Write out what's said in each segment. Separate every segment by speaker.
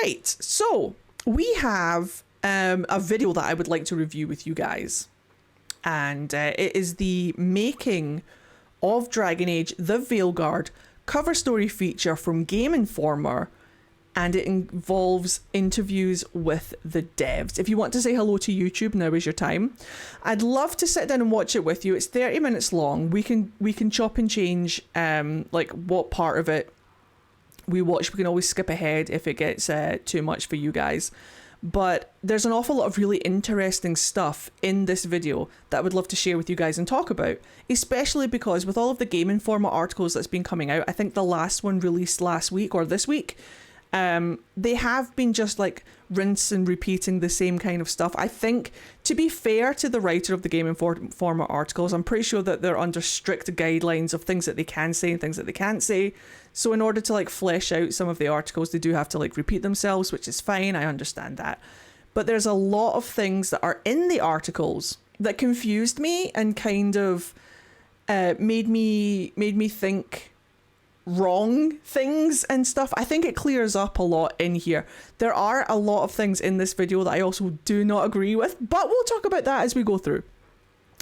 Speaker 1: Right, so we have a video that I would like to review with you guys. And it is the making of Dragon Age The Veilguard cover story feature from Game Informer, and it involves interviews with the devs. If you want to say hello to YouTube, now is your time. I'd love to sit down and watch it with you. It's 30 minutes long. We can chop and change like what part of it we watch. We can always skip ahead if it gets too much for you guys. But there's an awful lot of really interesting stuff in this video that I would love to share with you guys and talk about, especially because with all of the Game Informer articles that's been coming out, I think the last one released last week or this week, they have been just like rinse and repeating the same kind of stuff. I think, to be fair to the writer of the Game Informer articles, I'm pretty sure that they're under strict guidelines of things that they can say and things that they can't say. So in order to like flesh out some of the articles, they do have to like repeat themselves, which is fine. I understand that. But there's a lot of things that are in the articles that confused me and kind of made me think wrong things and stuff. I think it clears up a lot in here. There are a lot of things in this video that I also do not agree with, but we'll talk about that as we go through.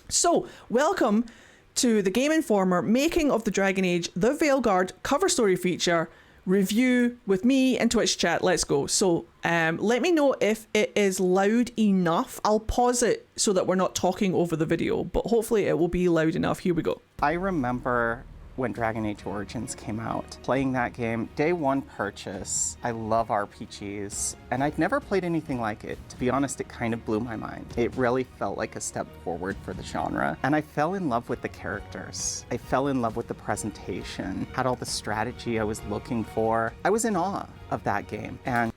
Speaker 1: So, welcome to the Game Informer making of the Dragon Age The Veilguard cover story feature review with me and Twitch chat. Let's go. So let me know if it is loud enough. I'll pause it so that we're not talking over the video, but hopefully it will be loud enough. Here we go.
Speaker 2: I remember when Dragon Age Origins came out, playing that game, day one purchase. I love RPGs, and I'd never played anything like it. To be honest, it kind of blew my mind. It really felt like a step forward for the genre, and I fell in love with the characters. I fell in love with the presentation, had all the strategy I was looking for. I was in awe of that game, and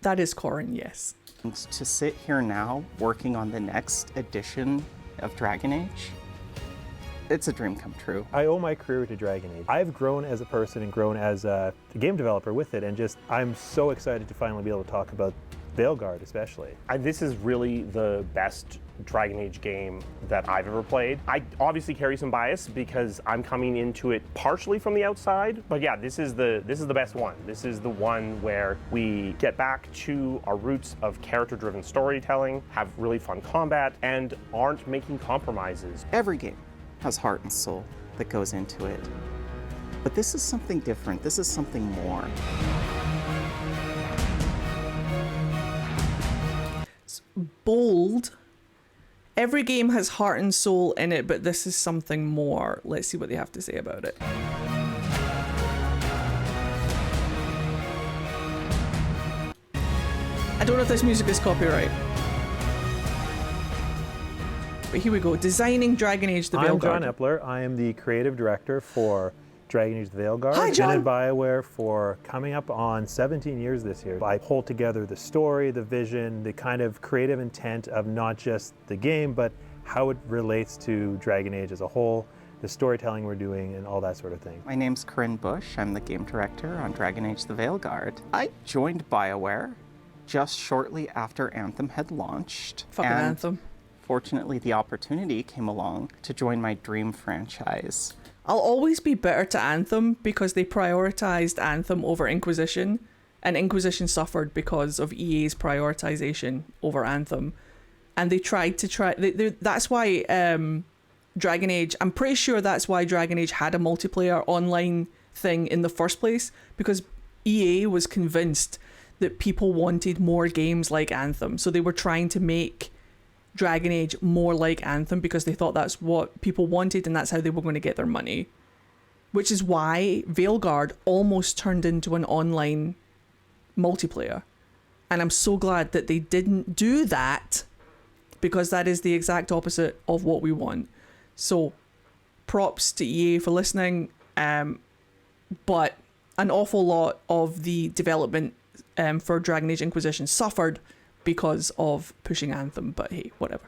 Speaker 1: that is Corin, yes.
Speaker 2: To sit here now, working on the next edition of Dragon Age, it's a dream come true.
Speaker 3: I owe my career to Dragon Age. I've grown as a person and grown as a game developer with it, and just I'm so excited to finally be able to talk about Veilguard especially.
Speaker 4: This is really the best Dragon Age game that I've ever played. I obviously carry some bias because I'm coming into it partially from the outside, but yeah, this is the best one. This is the one where we get back to our roots of character-driven storytelling, have really fun combat, and aren't making compromises.
Speaker 2: Every game has heart and soul that goes into it. But this is something different. This is something more.
Speaker 1: It's bold. Every game has heart and soul in it, but this is something more. Let's see what they have to say about it. I don't know if this music is copyright. But here we go. Designing Dragon Age The Veilguard.
Speaker 3: I'm John Epler. I am the creative director for Dragon Age The Veilguard.
Speaker 1: Hi, John.
Speaker 3: And at BioWare for coming up on 17 years this year. I pulled together the story, the vision, the kind of creative intent of not just the game, but how it relates to Dragon Age as a whole, the storytelling we're doing, and all that sort of thing.
Speaker 2: My name's Corinne Bush. I'm the game director on Dragon Age The Veilguard. I joined BioWare just shortly after Anthem had launched.
Speaker 1: Fucking Anthem.
Speaker 2: Fortunately, the opportunity came along to join my dream franchise.
Speaker 1: I'll always be bitter to Anthem because they prioritized Anthem over Inquisition, and Inquisition suffered because of EA's prioritization over Anthem. And they tried to that's why Dragon Age, I'm pretty sure that's why Dragon Age had a multiplayer online thing in the first place, because EA was convinced that people wanted more games like Anthem. So they were trying to make Dragon Age more like Anthem because they thought that's what people wanted and that's how they were going to get their money. Which is why Veilguard almost turned into an online multiplayer. And I'm so glad that they didn't do that, because that is the exact opposite of what we want. So props to EA for listening, but an awful lot of the development for Dragon Age Inquisition suffered because of pushing Anthem, but hey, whatever.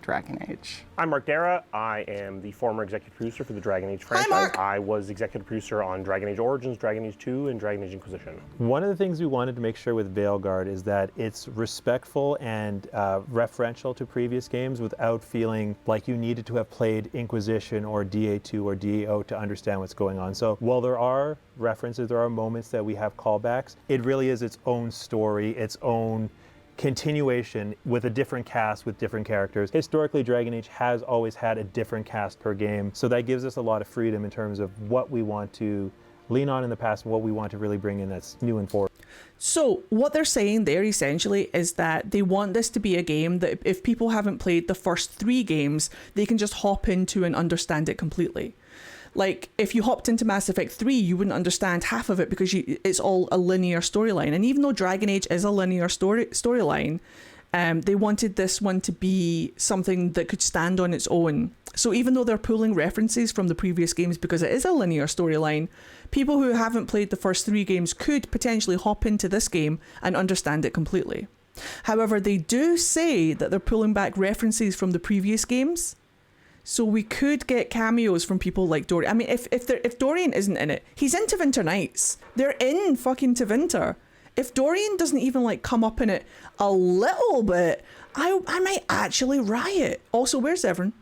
Speaker 2: Dragon Age.
Speaker 4: I'm Mark Dara. I am the former executive producer for the Dragon Age franchise.
Speaker 1: Mark.
Speaker 4: I was executive producer on Dragon Age Origins, Dragon Age 2, and Dragon Age Inquisition.
Speaker 3: One of the things we wanted to make sure with Veilguard is that it's respectful and referential to previous games without feeling like you needed to have played Inquisition or DA2 or DAO to understand what's going on. So while there are references, there are moments that we have callbacks, it really is its own story, its own continuation with a different cast with different characters. Historically, Dragon Age has always had a different cast per game, so that gives us a lot of freedom in terms of what we want to lean on in the past and what we want to really bring in that's new and forward.
Speaker 1: So what they're saying there essentially is that they want this to be a game that if people haven't played the first 3 games, they can just hop into and understand it completely. Like, if you hopped into Mass Effect 3, you wouldn't understand half of it because it's all a linear storyline. And even though Dragon Age is a linear storyline, they wanted this one to be something that could stand on its own. So even though they're pulling references from the previous games because it is a linear storyline, people who haven't played the first 3 games could potentially hop into this game and understand it completely. However, they do say that they're pulling back references from the previous games. So we could get cameos from people like Dorian. I mean, if Dorian isn't in it, he's in Tevinter Nights. They're in fucking Tevinter. If Dorian doesn't even like come up in it a little bit, I might actually riot. Also, where's Everin?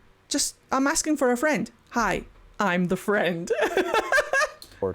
Speaker 1: I'm asking for a friend. Hi, I'm the friend.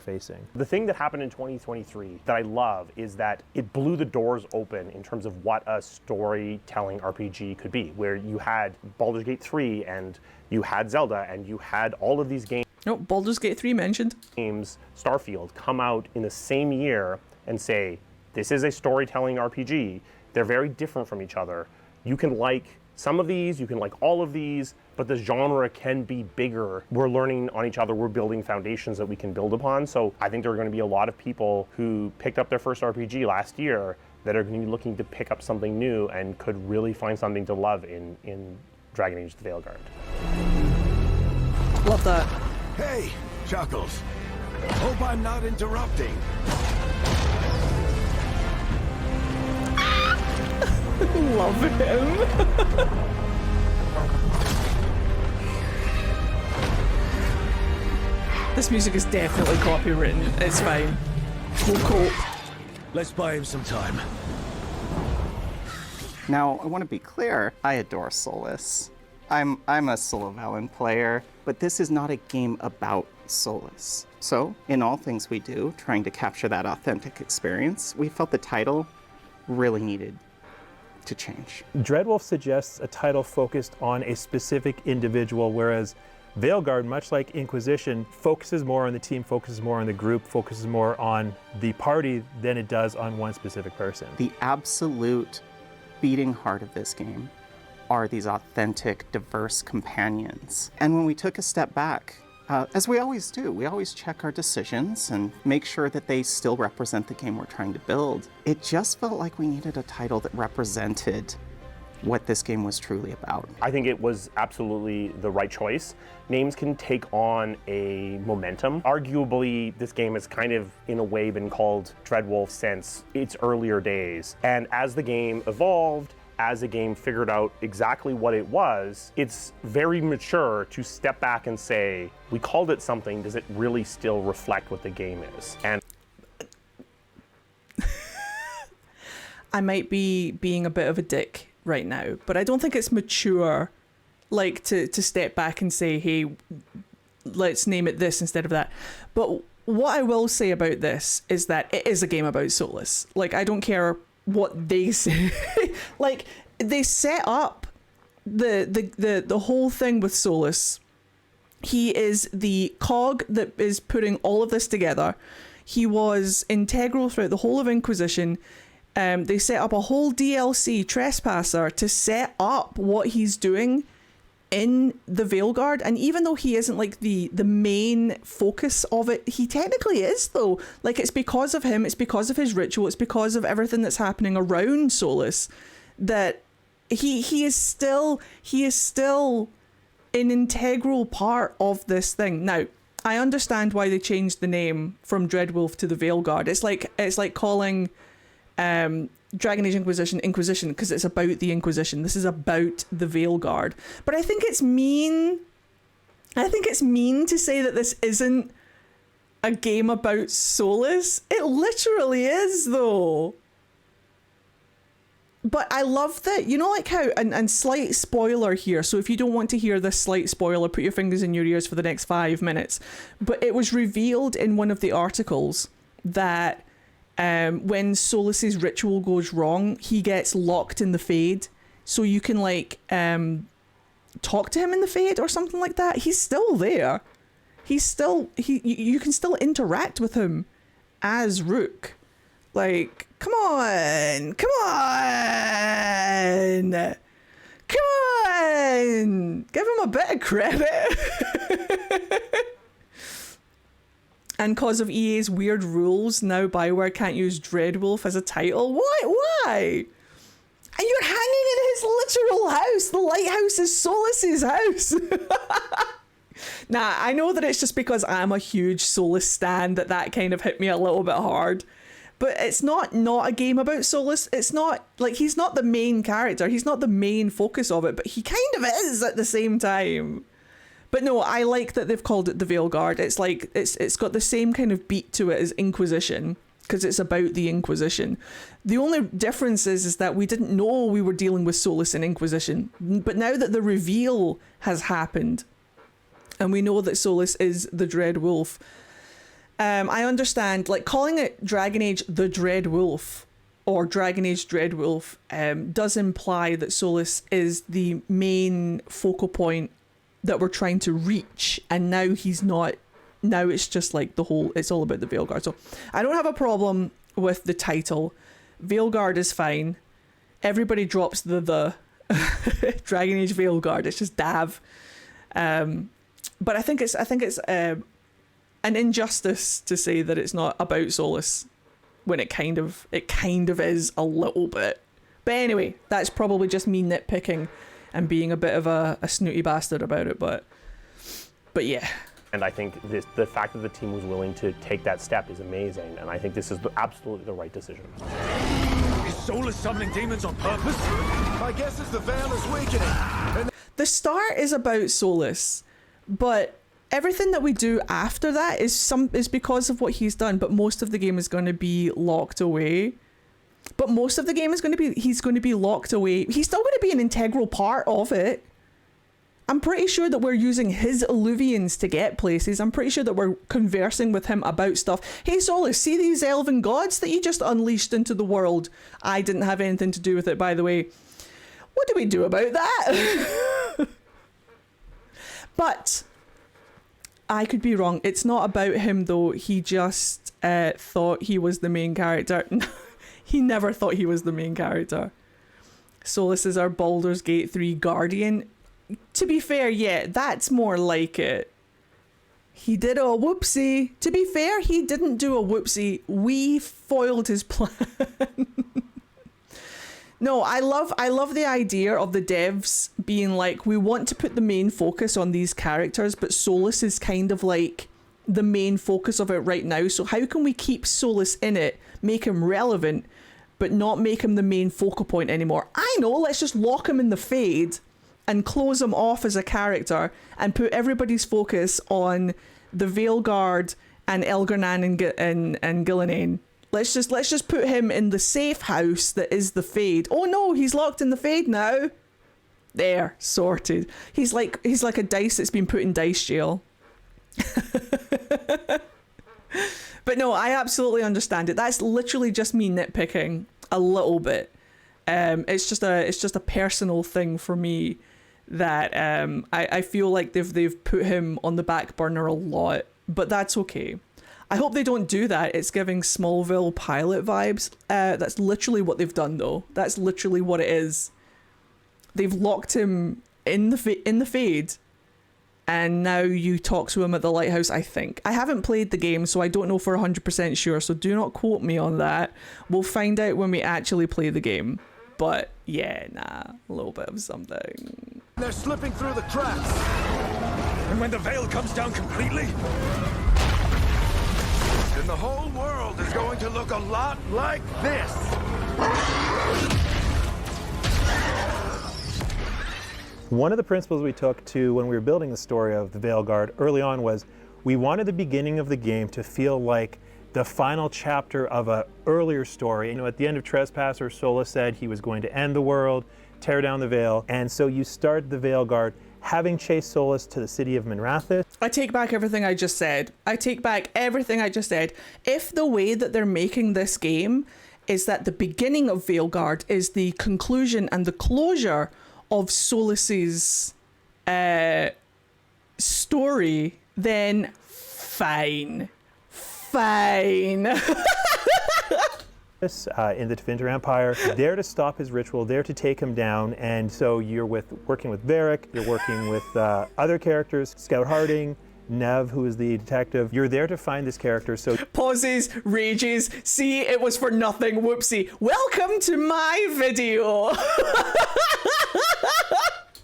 Speaker 3: Facing.
Speaker 4: The thing that happened in 2023 that I love is that it blew the doors open in terms of what a storytelling RPG could be, where you had Baldur's Gate 3 and you had Zelda and you had all of these games.
Speaker 1: No, Baldur's Gate 3 mentioned.
Speaker 4: Starfield come out in the same year and say, this is a storytelling RPG. They're very different from each other. You can like some of these, you can like all of these, but the genre can be bigger. We're learning on each other, we're building foundations that we can build upon. So I think there are going to be a lot of people who picked up their first RPG last year that are going to be looking to pick up something new and could really find something to love in Dragon Age The Veilguard.
Speaker 1: Love that.
Speaker 5: Hey, Chuckles. Hope I'm not interrupting.
Speaker 1: Love him. This music is definitely copywritten. It's fine. We'll cope.
Speaker 5: Let's buy him some time.
Speaker 2: Now, I want to be clear, I adore Solus. I'm a Solo Valen player, but this is not a game about Solus. So, in all things we do, trying to capture that authentic experience, we felt the title really needed to change.
Speaker 3: Dreadwolf suggests a title focused on a specific individual, whereas Veilguard, much like Inquisition, focuses more on the team, focuses more on the group, focuses more on the party than it does on one specific person.
Speaker 2: The absolute beating heart of this game are these authentic, diverse companions. And when we took a step back, as we always do, we always check our decisions and make sure that they still represent the game we're trying to build. It just felt like we needed a title that represented what this game was truly about.
Speaker 4: I think it was absolutely the right choice. Names can take on a momentum. Arguably, this game has kind of, in a way, been called Dreadwolf since its earlier days. And as the game evolved, as the game figured out exactly what it was, it's very mature to step back and say, we called it something, does it really still reflect what the game is? And
Speaker 1: I might be being a bit of a dick right now, but I don't think it's mature, like, to step back and say, hey, let's name it this instead of that. But what I will say about this is that it is a game about Solus. Like, I don't care what they say. Like, they set up the whole thing with Solus. He is the cog that is putting all of this together. He was integral throughout the whole of Inquisition. They set up a whole DLC, Trespasser, to set up what he's doing in the Veilguard. And even though he isn't like the main focus of it, he technically is, though. Like, it's because of him, it's because of his ritual, it's because of everything that's happening around Solus that he is still an integral part of this thing. Now, I understand why they changed the name from Dreadwolf to the Veilguard. It's like calling Dragon Age Inquisition, because it's about the Inquisition. This is about the Veilguard. But I think it's mean. I think it's mean to say that this isn't a game about Solus. It literally is, though. But I love that, you know, like how, and slight spoiler here, so if you don't want to hear this slight spoiler, put your fingers in your ears for the next 5 minutes. But it was revealed in one of the articles that when Solus's ritual goes wrong, he gets locked in the Fade. So you can, like, talk to him in the Fade or something like that. He's still there. He's still, you can still interact with him as Rook. Like, come on! Give him a bit of credit. And cause of EA's weird rules, now BioWare can't use Dreadwolf as a title. Why? And you're hanging in his literal house. The lighthouse is Solus's house. Nah, I know that it's just because I'm a huge Solus stan that kind of hit me a little bit hard. But it's not a game about Solus. It's not, like, he's not the main character. He's not the main focus of it, but he kind of is at the same time. But no, I like that they've called it the Veilguard. It's like, it's got the same kind of beat to it as Inquisition, because it's about the Inquisition. The only difference is that we didn't know we were dealing with Solus in Inquisition. But now that the reveal has happened, and we know that Solus is the Dreadwolf, I understand, like, calling it Dragon Age The Dreadwolf or Dragon Age Dreadwolf does imply that Solus is the main focal point that we're trying to reach, and now he's not. Now it's just like it's all about the Veilguard. So I don't have a problem with the title. Veilguard is fine. Everybody drops the Dragon Age Veilguard. It's just Dav. But I think it's an injustice to say that it's not about Solus when it kind of is a little bit. But anyway, that's probably just me nitpicking and being a bit of a snooty bastard about it. But yeah.
Speaker 4: And I think the fact that the team was willing to take that step is amazing, and I think this is absolutely the right decision.
Speaker 5: Is Solus summoning demons on purpose? My guess is the veil is weakening.
Speaker 1: The start is about Solus, but everything that we do after that is because of what he's done. But most of the game is going to be locked away. He's going to be locked away. He's still going to be an integral part of it. I'm pretty sure that we're using his Illuvians to get places. I'm pretty sure that we're conversing with him about stuff. Hey Solus, see these elven gods that you just unleashed into the world? I didn't have anything to do with it, by the way. What do we do about that? But I could be wrong. It's not about him, though. He just thought he was the main character. He never thought he was the main character. Solus is our Baldur's Gate 3 guardian. To be fair, yeah, that's more like it. He did a whoopsie. To be fair, he didn't do a whoopsie. We foiled his plan. No, I love the idea of the devs being like, we want to put the main focus on these characters, but Solus is kind of like the main focus of it right now. So how can we keep Solus in it, make him relevant, but not make him the main focal point anymore? I know, let's just lock him in the Fade and close him off as a character and put everybody's focus on the Veilguard and Elgar'nan and Gillenane. Let's just put him in the safe house that is the Fade. Oh no, he's locked in the Fade now. There, sorted. He's like a dice that's been put in dice jail. But no, I absolutely understand it. That's literally just me nitpicking a little bit. It's just a personal thing for me that I feel like they've put him on the back burner a lot, but that's okay. I hope they don't do that. It's giving Smallville pilot vibes. That's literally what they've done, though. That's literally what it is. They've locked him in the Fade, and now you talk to him at the lighthouse, I think. I haven't played the game, so I don't know for 100% sure, so do not quote me on that. We'll find out when we actually play the game. But yeah, a little bit of something.
Speaker 5: They're slipping through the cracks. And when the veil comes down completely, then the whole world is going to look a lot like this.
Speaker 3: One of the principles we took to when we were building the story of the Veilguard early on was we wanted the beginning of the game to feel like the final chapter of an earlier story. You know, at the end of Trespasser, Solus said he was going to end the world, tear down the veil, and so you start the Veilguard having chased Solus to the city of Minrathous.
Speaker 1: I take back everything I just said. I take back everything I just said. If the way that they're making this game is that the beginning of Veilguard is the conclusion and the closure of Solus's story, then fine. Fine.
Speaker 3: In the Tevinter Empire, there to stop his ritual, there to take him down, and so you're working with Varric, you're working with other characters, Scout Harding, Nev, who is the detective. You're there to find this character, so...
Speaker 1: Pauses, rages, see, it was for nothing, whoopsie. Welcome to my video.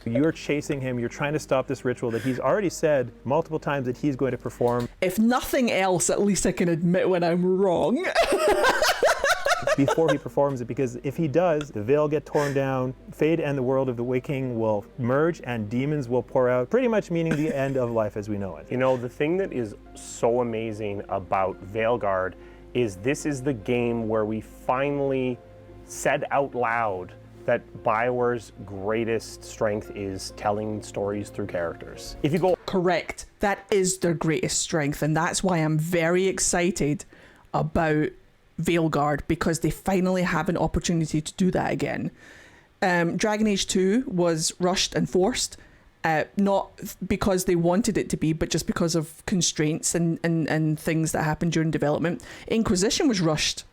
Speaker 3: You're chasing him, you're trying to stop this ritual that he's already said multiple times that he's going to perform.
Speaker 1: If nothing else, at least I can admit when I'm wrong.
Speaker 3: Before he performs it, because if he does, the veil get torn down, Fade and the world of the Waking will merge, and demons will pour out, pretty much meaning the end of life as we know it.
Speaker 4: You know, the thing that is so amazing about Veilguard is this is the game where we finally said out loud that BioWare's greatest strength is telling stories through characters. If you go...
Speaker 1: Correct. That is their greatest strength, and that's why I'm very excited about Veilguard, because they finally have an opportunity to do that again. Dragon Age 2 was rushed and forced, not because they wanted it to be, but just because of constraints and things that happened during development. Inquisition was rushed,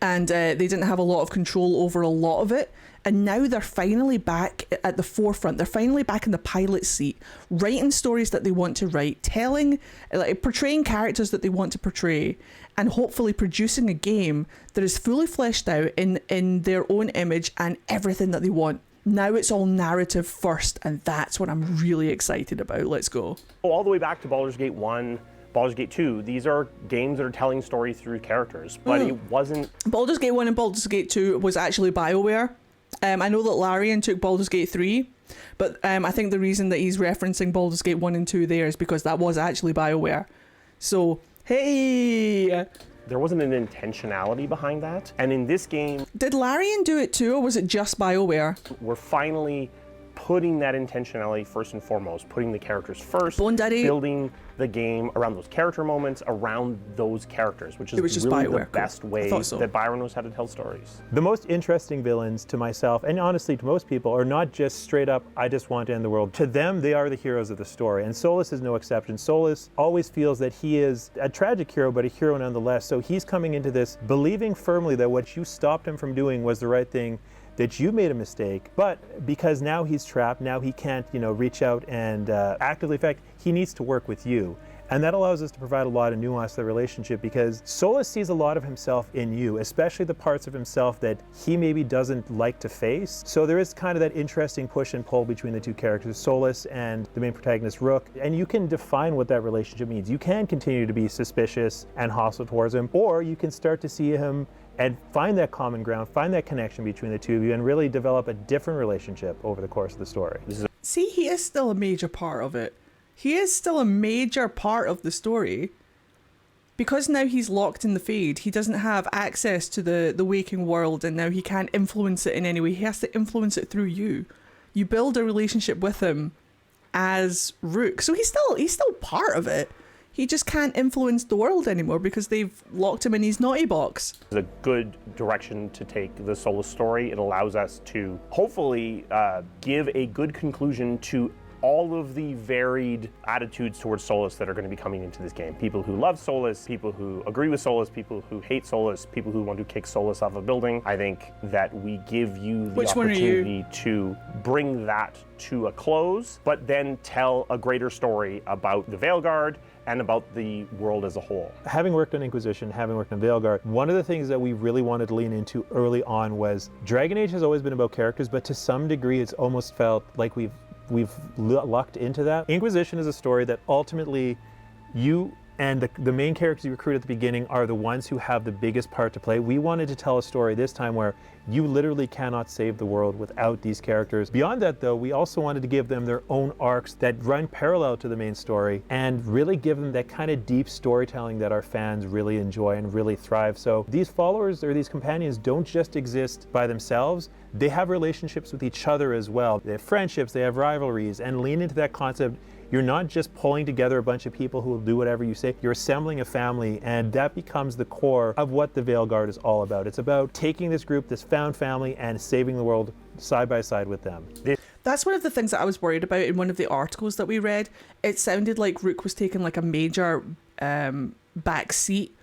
Speaker 1: and they didn't have a lot of control over a lot of it. And now they're finally back at the forefront. They're finally back in the pilot seat, writing stories that they want to write, portraying characters that they want to portray, and hopefully producing a game that is fully fleshed out in their own image and everything that they want. Now it's all narrative first, and that's what I'm really excited about. Let's go.
Speaker 4: All the way back to Baldur's Gate 1, Baldur's Gate 2, these are games that are telling stories through characters, but it wasn't...
Speaker 1: Baldur's Gate 1 and Baldur's Gate 2 was actually BioWare. I know that Larian took Baldur's Gate 3, but I think the reason that he's referencing Baldur's Gate 1 and 2 there is because that was actually BioWare. So, hey!
Speaker 4: There wasn't an intentionality behind that. And in this game...
Speaker 1: Did Larian do it too, or was it just BioWare?
Speaker 4: We're finally putting that intentionality first and foremost, putting the characters first,
Speaker 1: Bone Daddy.
Speaker 4: Building the game around those character moments, around those characters, which is really the best way that Byron knows how to tell stories.
Speaker 3: The most interesting villains to myself, and honestly to most people, are not just straight up, I just want to end the world. To them, they are the heroes of the story, and Solus is no exception. Solus always feels that he is a tragic hero, but a hero nonetheless, so he's coming into this believing firmly that what you stopped him from doing was the right thing, that you made a mistake, but because now he's trapped, now he can't, reach out and actively affect, he needs to work with you. And that allows us to provide a lot of nuance to the relationship, because Solus sees a lot of himself in you, especially the parts of himself that he maybe doesn't like to face. So there is kind of that interesting push and pull between the two characters, Solus and the main protagonist, Rook. And you can define what that relationship means. You can continue to be suspicious and hostile towards him, or you can start to see him and find that common ground, find that connection between the two of you, and really develop a different relationship over the course of the story.
Speaker 1: See, he is still a major part of it. He is still a major part of the story. Because now he's locked in the Fade, he doesn't have access to the waking world, and now he can't influence it in any way. He has to influence it through you. You build a relationship with him as Rook. So he's still part of it. He just can't influence the world anymore because they've locked him in his naughty box.
Speaker 4: It's a good direction to take the Solus story. It allows us to hopefully give a good conclusion to all of the varied attitudes towards Solus that are going to be coming into this game. People who love Solus, people who agree with Solus, people who hate Solus, people who want to kick Solus off a building. I think that we give you the opportunity to bring that to a close, but then tell a greater story about the Veilguard and about the world as a whole. Having worked on Inquisition, having worked on Veilguard, one of the things that we really wanted to lean into early on was Dragon Age has always been about characters, but to some degree it's almost felt like we've lucked into that. Inquisition is a story that ultimately you
Speaker 3: And the main characters you recruit at the beginning are the ones who have the biggest part to play. We wanted to tell a story this time where you literally cannot save the world without these characters. Beyond that, though, we also wanted to give them their own arcs that run parallel to the main story and really give them that kind of deep storytelling that our fans really enjoy and really thrive. So these followers or these companions don't just exist by themselves. They have relationships with each other as well. They have friendships, they have rivalries, and lean into that concept. You're not just pulling together a bunch of people who will do whatever you say. You're assembling a family, and that becomes the core of what the Veilguard is all about. It's about taking this group, this found family, and saving the world side by side with them.
Speaker 1: That's one of the things that I was worried about in one of the articles that we read. It sounded like Rook was taking like a major back seat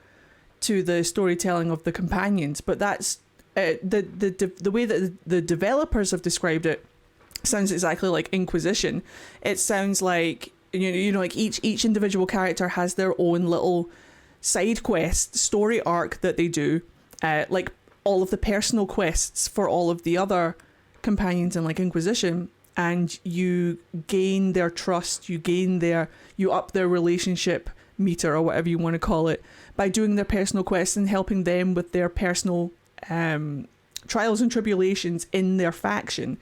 Speaker 1: to the storytelling of the companions, but that's the way that the developers have described it. Sounds exactly like Inquisition. It sounds like you know like each individual character has their own little side quest story arc that they do, like all of the personal quests for all of the other companions in like Inquisition, and you gain their trust, you up their relationship meter or whatever you want to call it by doing their personal quests and helping them with their personal trials and tribulations in their faction.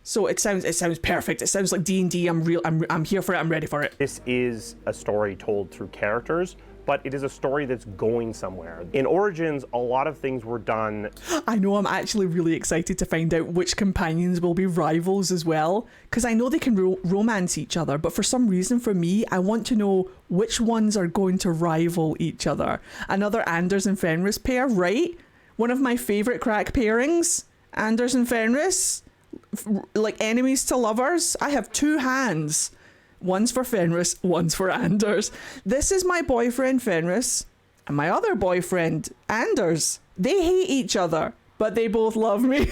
Speaker 1: So it sounds perfect. It sounds like D&D. I'm here for it. I'm ready for it.
Speaker 4: This is a story told through characters, but it is a story that's going somewhere. In Origins, a lot of things were done.
Speaker 1: I know, I'm actually really excited to find out which companions will be rivals as well, because I know they can romance each other, but for some reason for me, I want to know which ones are going to rival each other. Another Anders and Fenris pair, right? One of my favourite crack pairings, Anders and Fenris. Like enemies to lovers. I have two hands. One's for Fenris, one's for Anders. This is my boyfriend Fenris and my other boyfriend Anders. They hate each other, but they both love me.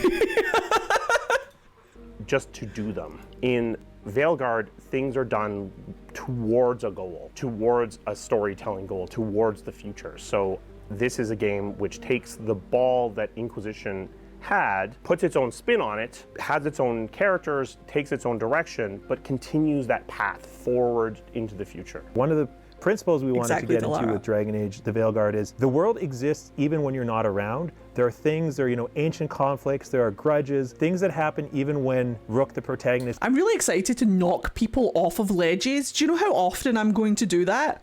Speaker 4: Just to do them. In Veilguard, things are done towards a goal, towards a storytelling goal, towards the future. So this is a game which takes the ball that Inquisition had, puts its own spin on it, has its own characters, takes its own direction, but continues that path forward into the future.
Speaker 3: One of the principles we wanted to get into with Dragon Age The Veilguard is the world exists even when you're not around. There are things, there are ancient conflicts, there are grudges, things that happen even when Rook, the protagonist.
Speaker 1: I'm really excited to knock people off of ledges. Do you know how often I'm going to do that?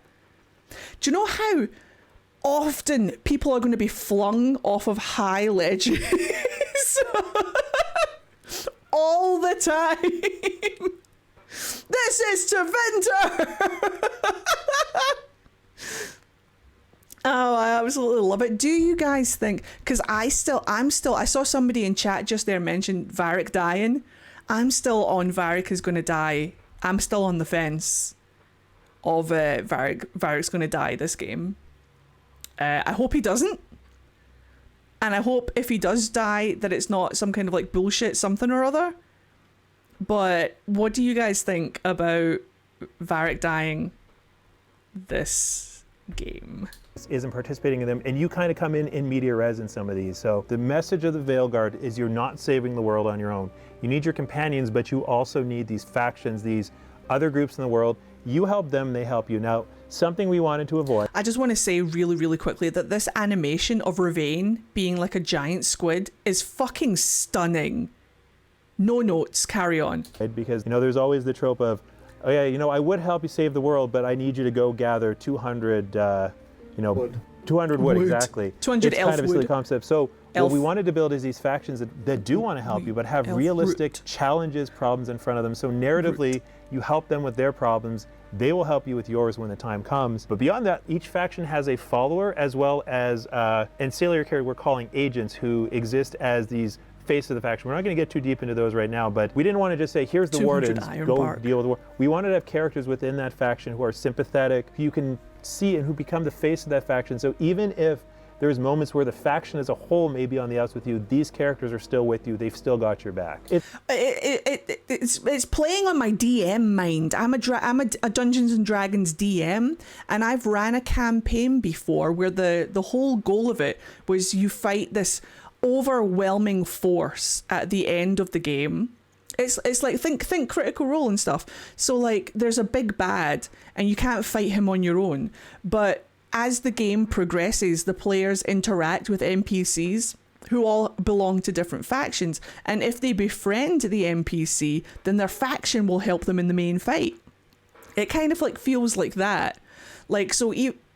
Speaker 1: Do you know how often people are going to be flung off of high ledges? All the time. This is to Venter. Oh, I absolutely love it. Do you guys think, because I saw somebody in chat just there mention Varric dying. I'm still on Varric is going to die. I'm still on the fence of Varric's going to die this game. I hope he doesn't. And I hope if he does die that it's not some kind of like bullshit something or other. But what do you guys think about Varric dying this game?
Speaker 3: Isn't participating in them, and you kind of come in media res in some of these. So the message of the Veilguard is you're not saving the world on your own. You need your companions, but you also need these factions, these other groups in the world. You help them, they help you. Now, something we wanted to avoid.
Speaker 1: I just want to say really, really quickly that this animation of Ravain being like a giant squid is fucking stunning. No notes, carry on.
Speaker 3: Because, there's always the trope of, oh yeah, I would help you save the world, but I need you to go gather 200, wood. 200 wood, exactly.
Speaker 1: 200
Speaker 3: it's
Speaker 1: elf
Speaker 3: kind of a
Speaker 1: wood.
Speaker 3: silly concept. So what we wanted to build is these factions that do want to help you, but have realistic challenges, problems in front of them. So narratively, you help them with their problems. They will help you with yours when the time comes. But beyond that, each faction has a follower as well as ancillary character we're calling agents who exist as these face of the faction. We're not going to get too deep into those right now, but we didn't want to just say, here's the wardens, go deal with the war. We wanted to have characters within that faction who are sympathetic, who you can see and who become the face of that faction. So even if there's moments where the faction as a whole may be on the outs with you, these characters are still with you. They've still got your back.
Speaker 1: It's playing on my DM mind. I'm a Dungeons and Dragons DM, and I've ran a campaign before where the whole goal of it was you fight this overwhelming force at the end of the game, It's like think Critical Role and stuff. So like there's a big bad and you can't fight him on your own, but as the game progresses, the players interact with NPCs who all belong to different factions, and if they befriend the NPC, then their faction will help them in the main fight. It kind of like feels like that. Like, so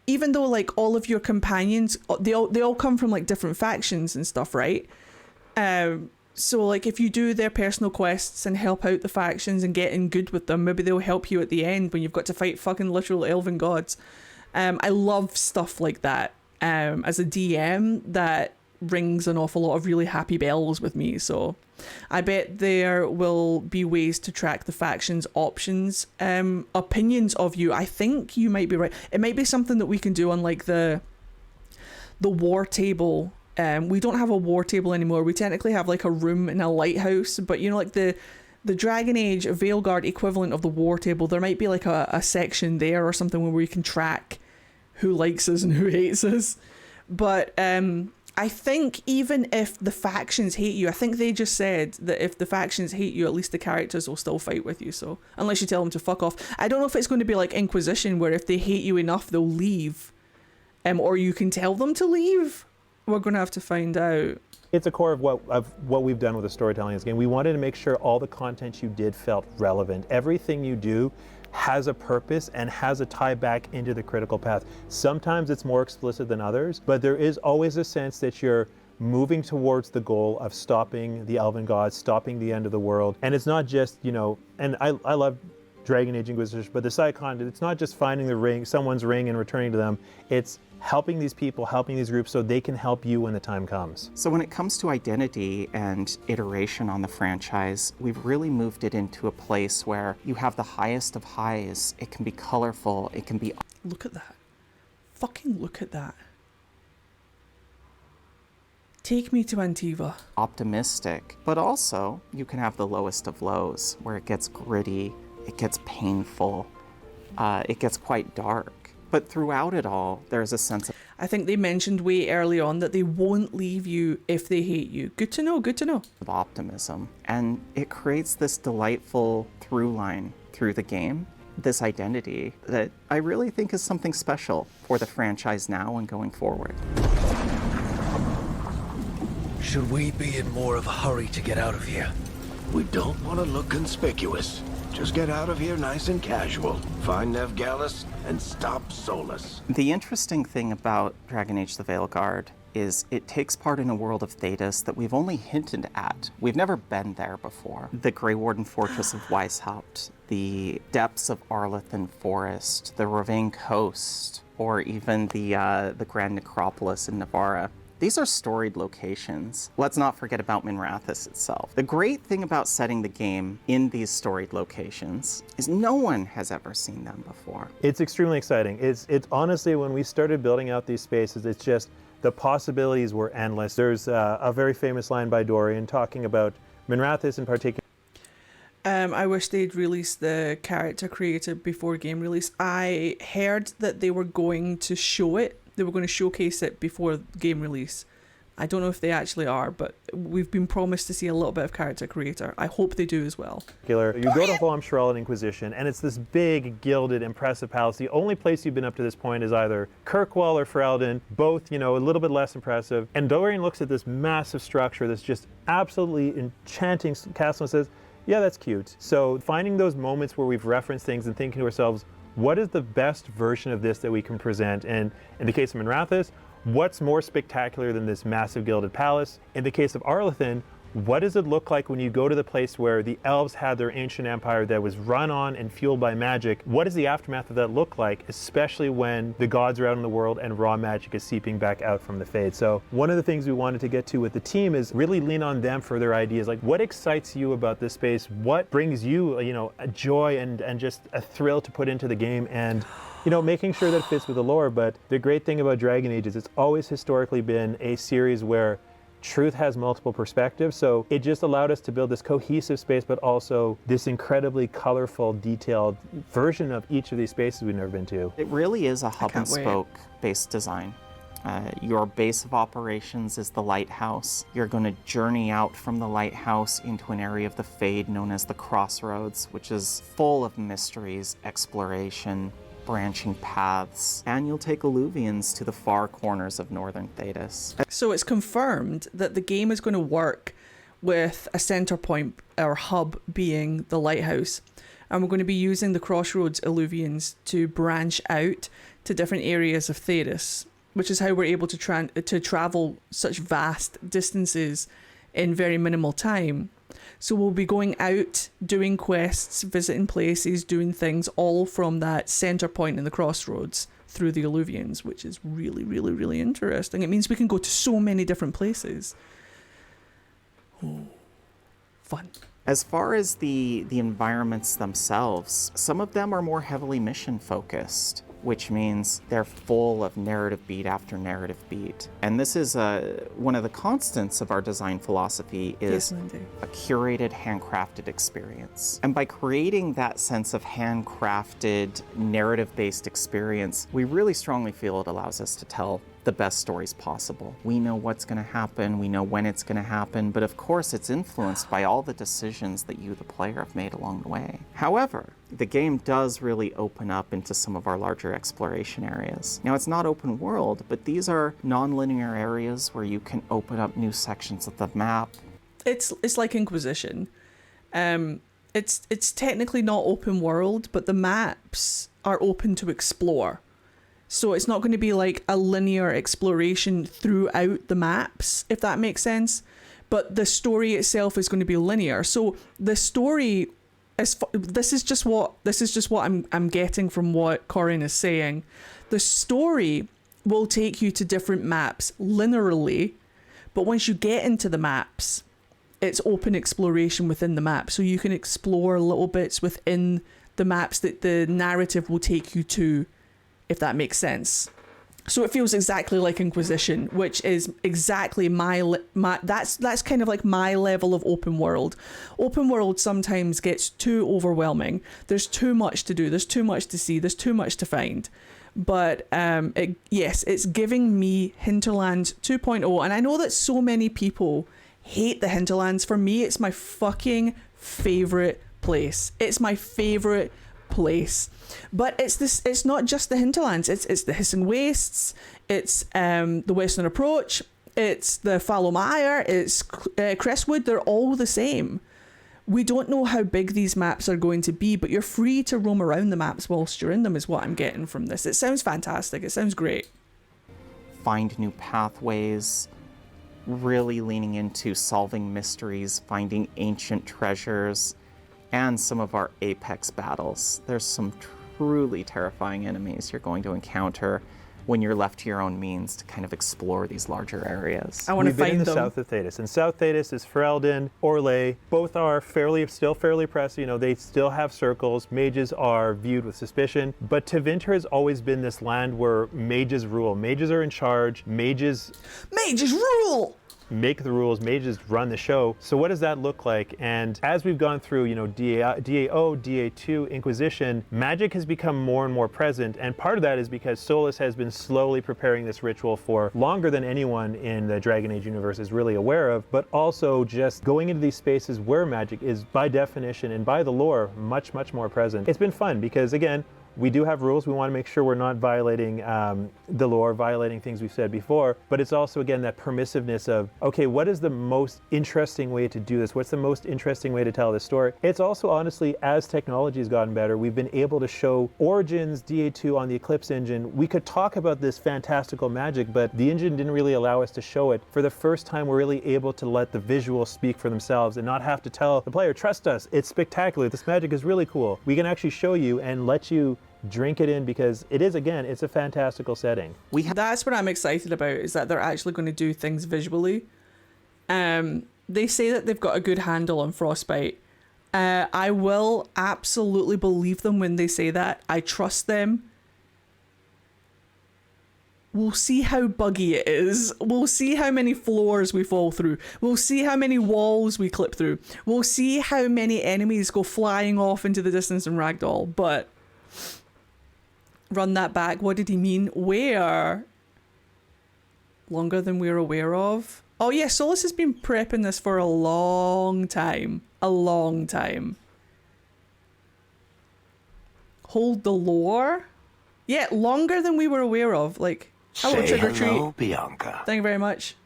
Speaker 1: even though like all of your companions, they all come from like different factions and stuff, right? So like if you do their personal quests and help out the factions and get in good with them, maybe they'll help you at the end when you've got to fight fucking literal elven gods. I love stuff like that. As a DM, that rings an awful lot of really happy bells with me. So I bet there will be ways to track the factions' options, opinions of you. I think you might be right. It might be something that we can do on like the war table. We don't have a war table anymore. We technically have like a room in a lighthouse, but you know, like the Dragon Age Veilguard equivalent of the war table, there might be like a section there or something where we can track who likes us and who hates us. But I think even if the factions hate you, I think they just said that if the factions hate you, at least the characters will still fight with you. So unless you tell them to fuck off. I don't know if it's going to be like Inquisition, where if they hate you enough, they'll leave. Or you can tell them to leave. We're going to have to find out.
Speaker 3: It's a core of what we've done with the storytelling in this game. We wanted to make sure all the content you did felt relevant. Everything you do has a purpose and has a tie back into the critical path. Sometimes it's more explicit than others, but there is always a sense that you're moving towards the goal of stopping the elven gods, stopping the end of the world. And it's not just, you know, and I love Dragon Age Inquisition, but the side content, it's not just finding the ring, someone's ring and returning to them. It's helping these people, helping these groups so they can help you when the time comes.
Speaker 2: So when it comes to identity and iteration on the franchise, we've really moved it into a place where you have the highest of highs. It can be colorful, it can be...
Speaker 1: Look at that. Fucking look at that. Take me to Antiva.
Speaker 2: Optimistic, but also you can have the lowest of lows where it gets gritty, it gets painful, it gets quite dark. But throughout it all, there's a sense of...
Speaker 1: I think they mentioned way early on that they won't leave you if they hate you. Good to know, good to know.
Speaker 2: ...of optimism. And it creates this delightful through line through the game, this identity that I really think is something special for the franchise now and going forward.
Speaker 5: Should we be in more of a hurry to get out of here? We don't want to look conspicuous. Just get out of here nice and casual. Find Nev Gallus and stop Solus.
Speaker 2: The interesting thing about Dragon Age The Veilguard is it takes part in a world of Thedas that we've only hinted at. We've never been there before. The Grey Warden Fortress of Weishaupt, the depths of Arlathan Forest, the Ravane Coast, or even the Grand Necropolis in Navarra. These are storied locations. Let's not forget about Minrathous itself. The great thing about setting the game in these storied locations is no one has ever seen them before.
Speaker 3: It's extremely exciting. It's honestly, when we started building out these spaces, it's just the possibilities were endless. There's a very famous line by Dorian talking about Minrathous in particular.
Speaker 1: I wish they'd released the character creator before game release. I heard that they were going to show it. They were going to showcase it before game release. I don't know if they actually are, but we've been promised to see a little bit of character creator. I hope they do as well.
Speaker 3: You go to Holm Shrall Inquisition, and it's this big, gilded, impressive palace. The only place you've been up to this point is either Kirkwall or Ferelden, both, you know, a little bit less impressive. And Dorian looks at this massive structure, this just absolutely enchanting castle, and says, yeah, that's cute. So finding those moments where we've referenced things and thinking to ourselves, what is the best version of this that we can present? And in the case of Minrathous, what's more spectacular than this massive gilded palace? In the case of Arlathan, what does it look like when you go to the place where the elves had their ancient empire that was run on and fueled by magic? What does the aftermath of that look like, especially when the gods are out in the world and raw magic is seeping back out from the Fade? So one of the things we wanted to get to with the team is really lean on them for their ideas. Like, what excites you about this space? What brings you, you know, a joy and just a thrill to put into the game? And you know, making sure that it fits with the lore. But the great thing about Dragon Age is it's always historically been a series where truth has multiple perspectives, so it just allowed us to build this cohesive space, but also this incredibly colorful, detailed version of each of these spaces we've never been to.
Speaker 2: It really is a hub and spoke based design. Your base of operations is the lighthouse. You're going to journey out from the lighthouse into an area of the Fade known as the Crossroads, which is full of mysteries, exploration, branching paths, and you'll take Alluvians to the far corners of northern Thedas.
Speaker 1: So it's confirmed that the game is going to work with a center point or hub being the lighthouse. And we're going to be using the Crossroads Alluvians to branch out to different areas of Thedas, which is how we're able to travel such vast distances in very minimal time. So we'll be going out, doing quests, visiting places, doing things all from that center point in the Crossroads through the Alluvians, which is really, really, really interesting. It means we can go to so many different places. Oh, fun.
Speaker 2: As far as the environments themselves, some of them are more heavily mission focused, which means they're full of narrative beat after narrative beat. And this is one of the constants of our design philosophy is a curated, handcrafted experience. And by creating that sense of handcrafted, narrative-based experience, we really strongly feel it allows us to tell the best stories possible. We know what's going to happen, we know when it's going to happen, but of course it's influenced by all the decisions that you, the player, have made along the way. However, the game does really open up into some of our larger exploration areas. Now, it's not open world, but these are non-linear areas where you can open up new sections of the map.
Speaker 1: It's like Inquisition. It's technically not open world, but the maps are open to explore. So it's not going to be like a linear exploration throughout the maps, if that makes sense. But the story itself is going to be linear. So the story, this is just what I'm getting from what Corin is saying. The story will take you to different maps linearly, but once you get into the maps, it's open exploration within the map. So you can explore little bits within the maps that the narrative will take you to, if that makes sense. So it feels exactly like Inquisition, which is exactly my that's kind of like my level of open world. Open world sometimes gets too overwhelming. There's too much to do. There's too much to see. There's too much to find. But it's giving me Hinterlands 2.0. And I know that so many people hate the Hinterlands. For me, it's my fucking favorite place. It's my favorite place. But it's not just the Hinterlands. It's the Hissing Wastes. It's the Western Approach. It's the Fallowmire. It's Crestwood. They're all the same. We don't know how big these maps are going to be, but you're free to roam around the maps whilst you're in them, is what I'm getting from this. It sounds fantastic. It sounds great.
Speaker 2: Find new pathways, really leaning into solving mysteries, finding ancient treasures, and some of our apex battles. There's some truly terrifying enemies you're going to encounter when you're left to your own means to kind of explore these larger areas.
Speaker 1: I want to find them.
Speaker 3: We've been in the south of Thedas, and South Thedas is Ferelden, Orlais. Both are still fairly oppressive. You know, they still have circles. Mages are viewed with suspicion. But Tevinter has always been this land where mages rule. Mages are in charge. Mages
Speaker 1: rule!
Speaker 3: Make the rules, mages run the show. So what does that look like? And as we've gone through, you know, DAO, DA2, Inquisition, magic has become more and more present. And part of that is because Solus has been slowly preparing this ritual for longer than anyone in the Dragon Age universe is really aware of, but also just going into these spaces where magic is by definition and by the lore much, much more present. It's been fun because, again, we do have rules. We want to make sure we're not violating the lore, violating things we've said before. But it's also, again, that permissiveness of, okay, what is the most interesting way to do this? What's the most interesting way to tell this story? It's also, honestly, as technology has gotten better, we've been able to show Origins DA2 on the Eclipse engine. We could talk about this fantastical magic, but the engine didn't really allow us to show it. For the first time, we're really able to let the visuals speak for themselves and not have to tell the player, trust us, it's spectacular. This magic is really cool. We can actually show you and let you drink it in because it is, again, it's a fantastical setting.
Speaker 1: That's what I'm excited about, is that they're actually going to do things visually. They say that they've got a good handle on Frostbite. I will absolutely believe them when they say that. I trust them. We'll see how buggy it is. We'll see how many floors we fall through. We'll see how many walls we clip through. We'll see how many enemies go flying off into the distance in Ragdoll. But run that back. What did he mean? Where? Longer than we're aware of. Oh yeah, Solus has been prepping this for a long time. A long time. Hold the lore? Yeah, longer than we were aware of. Like, hello,
Speaker 5: Say
Speaker 1: Trick or
Speaker 5: hello,
Speaker 1: Treat.
Speaker 5: Bianca.
Speaker 1: Thank you very much.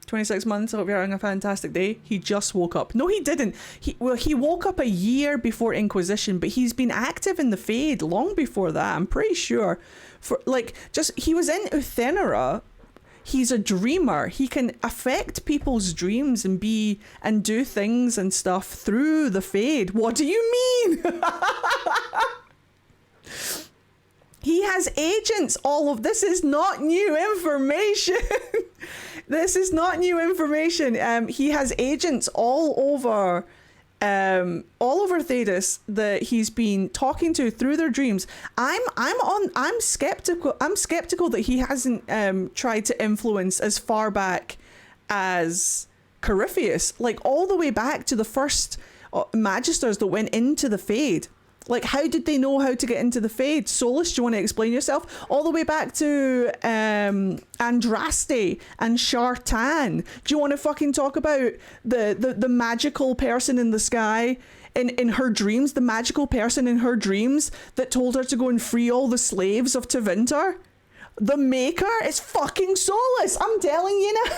Speaker 1: 26 months. I hope you're having a fantastic day. He just woke up. No, he didn't. He woke up a year before Inquisition, but he's been active in the Fade long before that. I'm pretty sure. He was in Uthenera. He's a dreamer. He can affect people's dreams and do things and stuff through the Fade. What do you mean? He has agents. All of this is not new information. This is not new information. He has agents all over Thedas that he's been talking to through their dreams. I'm skeptical. I'm skeptical that he hasn't tried to influence as far back as Corypheus, like all the way back to the first Magisters that went into the Fade. Like, how did they know how to get into the Fade? Solus, do you want to explain yourself? All the way back to Andraste and Shartan. Do you want to fucking talk about the magical person in the sky in her dreams? The magical person in her dreams that told her to go and free all the slaves of Tevinter? The Maker is fucking Solus. I'm telling you now.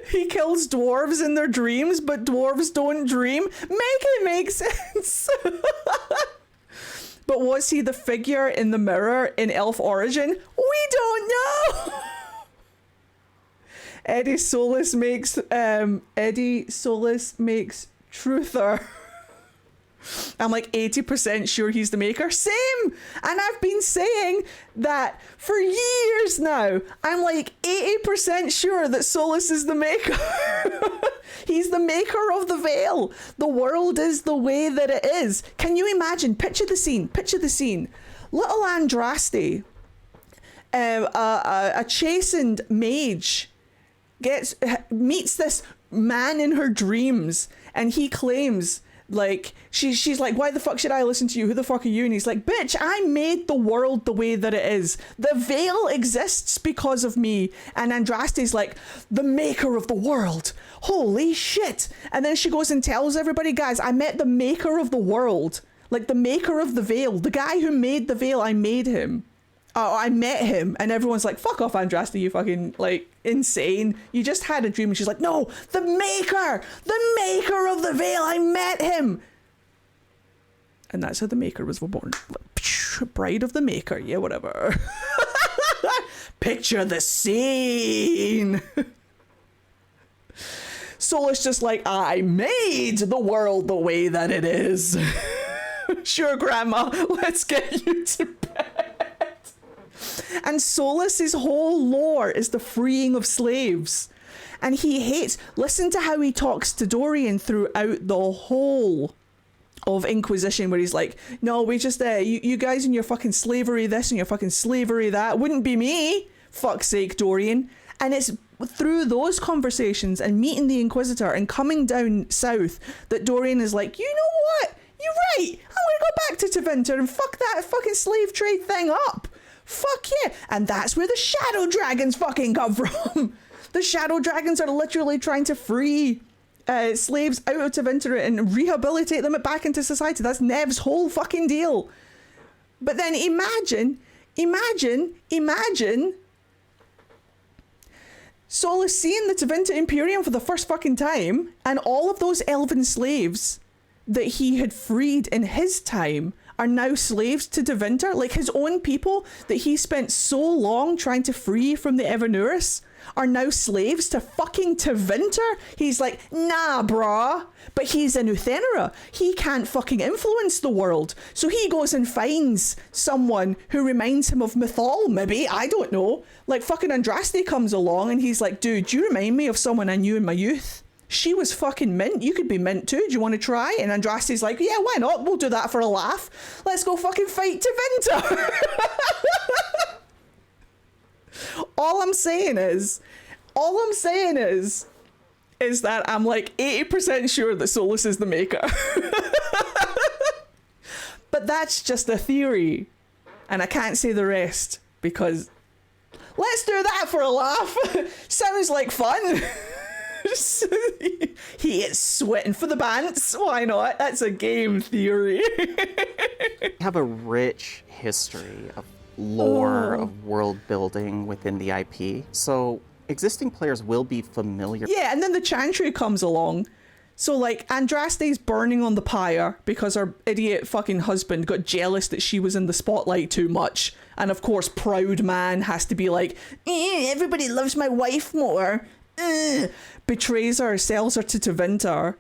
Speaker 1: He kills dwarves in their dreams, but dwarves don't dream. Make it make sense. But was he the figure in the mirror in Elf Origin? We don't know. Eddie Solus makes Truther. I'm like 80% sure he's the Maker. Same! And I've been saying that for years now. I'm like 80% sure that Solus is the Maker. He's the maker of the Veil. The world is the way that it is. Can you imagine? Picture the scene. Little Andraste, a chastened mage, meets this man in her dreams, and he claims, like, she's like, why the fuck should I listen to you? Who the fuck are you? And he's like, bitch, I made the world the way that it is. The Veil exists because of me. And Andraste's like, the maker of the world. Holy shit. And then she goes and tells everybody, guys, I met the maker of the world. Like, the maker of the Veil. The guy who made the Veil, I made him. Oh, I met him. And everyone's like, fuck off, Andraste, you fucking, like, insane. You just had a dream. And she's like, no, the maker of the Veil, I met him. And that's how the Maker was born. Like, bride of the Maker, yeah, whatever. Picture the scene. Solus just like, I made the world the way that it is. Sure, Grandma, let's get you to bed. And Solus's whole lore is the freeing of slaves. And he hates... Listen to how he talks to Dorian throughout the whole of Inquisition, where he's like, no, we just... you guys and your fucking slavery this and your fucking slavery that. Wouldn't be me. Fuck's sake, Dorian. And it's through those conversations and meeting the Inquisitor and coming down south that Dorian is like, you know what? You're right. I'm going to go back to Tevinter and fuck that fucking slave trade thing up. Fuck yeah. And that's where the Shadow Dragons fucking come from. The Shadow Dragons are literally trying to free slaves out of Tevinter and rehabilitate them back into society. That's Nev's whole fucking deal. But then imagine Solus seeing the Tevinter Imperium for the first fucking time, and all of those elven slaves that he had freed in his time are now slaves to Tevinter. Like, his own people that he spent so long trying to free from the Evernuris are now slaves to fucking Tevinter. He's like, nah, brah. But he's in Uthenera. He can't fucking influence the world. So he goes and finds someone who reminds him of Mythal, maybe. I don't know. Like, fucking Andraste comes along and he's like, dude, you remind me of someone I knew in my youth. She was fucking mint. You could be mint too. Do you want to try? And Andraste's like, yeah, why not? We'll do that for a laugh. Let's go fucking fight Tevinter. All I'm saying is that I'm like 80% sure that Solus is the Maker. But that's just a theory. And I can't say the rest because let's do that for a laugh. Sounds like fun. He is sweating for the bants. Why not? That's a game theory.
Speaker 2: We have a rich history of lore, of world building within the IP. So existing players will be familiar.
Speaker 1: Yeah, and then the Chantry comes along. So, like, Andraste's burning on the pyre because her idiot fucking husband got jealous that she was in the spotlight too much. And, of course, proud man has to be like, everybody loves my wife more. Betrays her, sells her to Tevinter.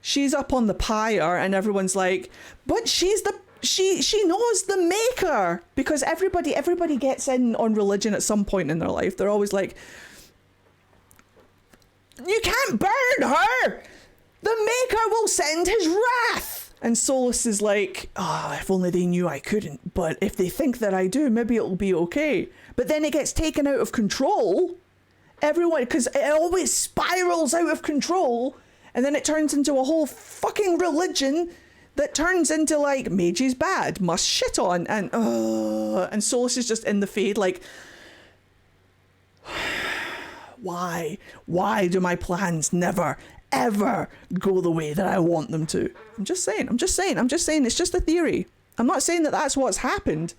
Speaker 1: She's up on the pyre and everyone's like, but she knows the maker. Because everybody gets in on religion at some point in their life. They're always like, you can't burn her! The Maker will send his wrath! And Solus is like, if only they knew I couldn't, but if they think that I do, maybe it'll be okay. But then it gets taken out of control. Everyone, because it always spirals out of control, and then it turns into a whole fucking religion that turns into, like, mage is bad, must shit on, and Solus is just in the fade, like, why? Why do my plans never, ever go the way that I want them to? I'm just saying, it's just a theory. I'm not saying that that's what's happened.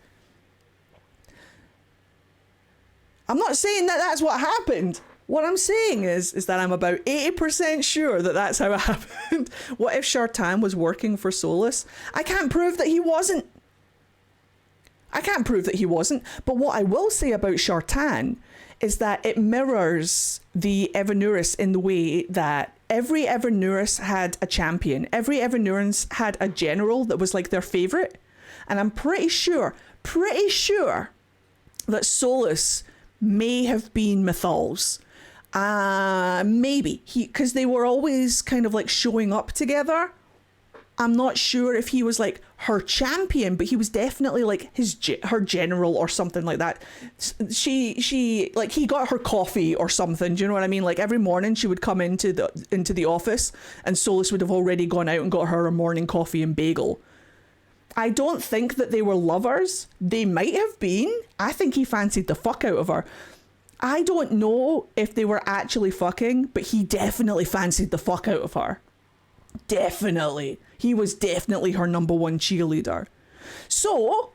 Speaker 1: I'm not saying that that's what happened. What I'm saying is that I'm about 80% sure that that's how it happened. What if Shartan was working for Solus? I can't prove that he wasn't. But what I will say about Shartan is that it mirrors the Evanuris in the way that every Evanuris had a champion. Every Evanuris had a general that was like their favourite. And I'm pretty sure that Solus may have been Mythal's. Maybe. Because they were always kind of like showing up together. I'm not sure if he was like her champion, but he was definitely like her general or something like that. She like he got her coffee or something. Do you know what I mean? Like every morning she would come into the office and Solus would have already gone out and got her a morning coffee and bagel. I don't think that they were lovers. They might have been. I think he fancied the fuck out of her. I don't know if they were actually fucking, but he definitely fancied the fuck out of her. Definitely. He was definitely her number one cheerleader. So,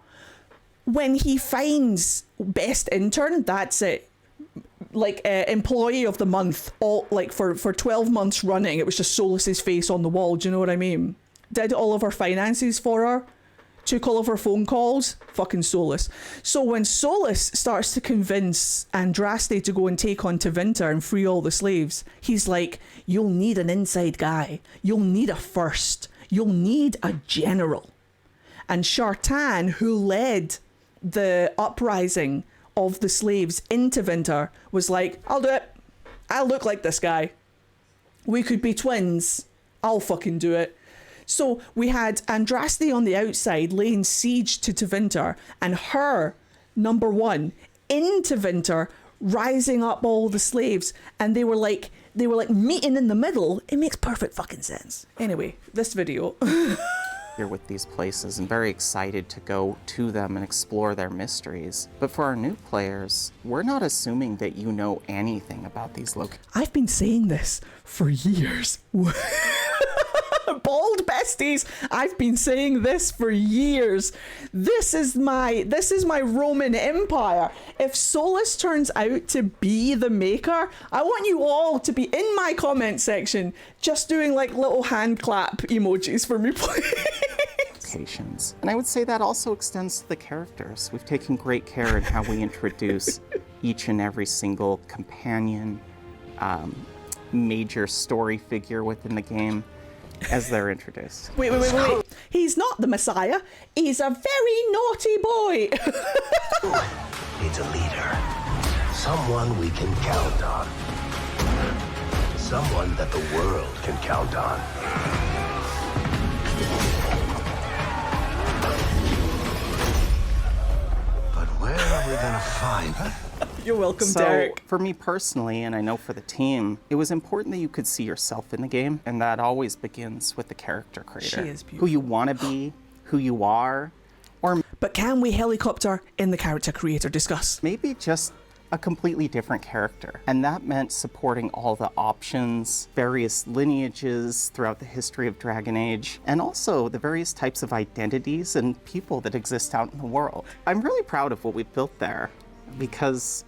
Speaker 1: when he finds best intern, that's it. Like, employee of the month, all like for 12 months running, it was just Solus's face on the wall. Do you know what I mean? Did all of her finances for her. Took all of her phone calls, fucking Solus. So when Solus starts to convince Andraste to go and take on Tevinter and free all the slaves, he's like, you'll need an inside guy. You'll need a first. You'll need a general. And Shartan, who led the uprising of the slaves in Tevinter, was like, I'll do it. I look like this guy. We could be twins. I'll fucking do it. So we had Andraste on the outside laying siege to Tevinter, and her, number one, in Tevinter, rising up all the slaves, and they were like meeting in the middle. It makes perfect fucking sense. Anyway, this video.
Speaker 2: Here with these places and very excited to go to them and explore their mysteries. But for our new players, we're not assuming that you know anything about these locations.
Speaker 1: I've been saying this for years. Bald besties, I've been saying this for years. This is my Roman Empire. If Solus turns out to be the Maker, I want you all to be in my comment section just doing like little hand clap emojis for me, please.
Speaker 2: And I would say that also extends to the characters. We've taken great care in how we introduce each and every single companion, major story figure within the game as they're introduced.
Speaker 1: Wait. He's not the Messiah. He's a very naughty boy.
Speaker 5: Needs a leader. Someone we can count on. Someone that the world can count on. But where are we gonna find them?
Speaker 1: You're welcome,
Speaker 2: So,
Speaker 1: Derek.
Speaker 2: for me personally, and I know for the team, it was important that you could see yourself in the game, and that always begins with the character creator.
Speaker 1: She is beautiful.
Speaker 2: Who you want to be, who you are, or
Speaker 1: But can we helicopter in the character creator? Discuss.
Speaker 2: Maybe just a completely different character. And that meant supporting all the options, various lineages throughout the history of Dragon Age, and also the various types of identities and people that exist out in the world. I'm really proud of what we've built there because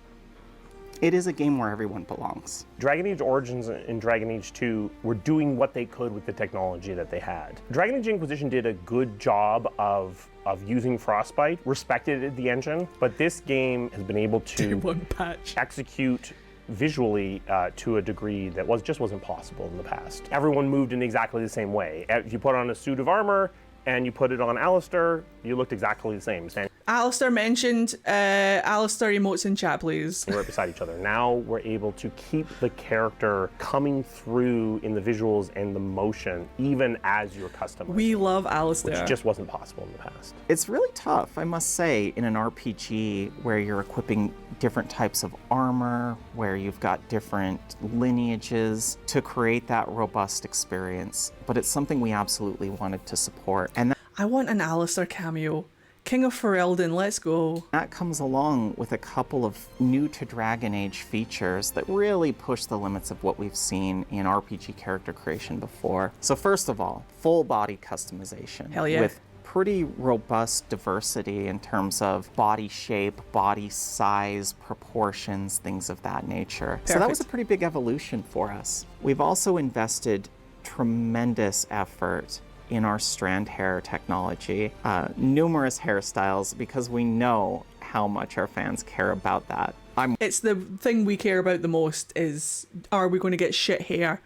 Speaker 2: it is a game where everyone belongs.
Speaker 4: Dragon Age Origins and Dragon Age 2 were doing what they could with the technology that they had. Dragon Age Inquisition did a good job of using Frostbite, respected the engine, but this game has been able to
Speaker 1: one patch.
Speaker 4: execute visually to a degree that just wasn't possible in the past. Everyone moved in exactly the same way. If you put on a suit of armor and you put it on Alistair, you looked exactly the same.
Speaker 1: Alistair mentioned Alistair emotes in chat, please.
Speaker 4: We're right beside each other. Now we're able to keep the character coming through in the visuals and the motion, even as you're customizing.
Speaker 1: We love Alistair.
Speaker 4: Which just wasn't possible in the past.
Speaker 2: It's really tough, I must say, in an RPG where you're equipping different types of armor, where you've got different lineages to create that robust experience. But it's something we absolutely wanted to support. And
Speaker 1: I want an Alistair cameo. King of Ferelden, let's go.
Speaker 2: that comes along with a couple of new to Dragon Age features that really push the limits of what we've seen in RPG character creation before. So first of all, full body customization.
Speaker 1: Hell yeah.
Speaker 2: With pretty robust diversity in terms of body shape, body size, proportions, things of that nature. So that was a
Speaker 1: Perfect.
Speaker 2: pretty big evolution for us. We've also invested tremendous effort in our strand hair technology, numerous hairstyles, because we know how much our fans care about that.
Speaker 1: It's the thing we care about the most is, are we going to get shit hair?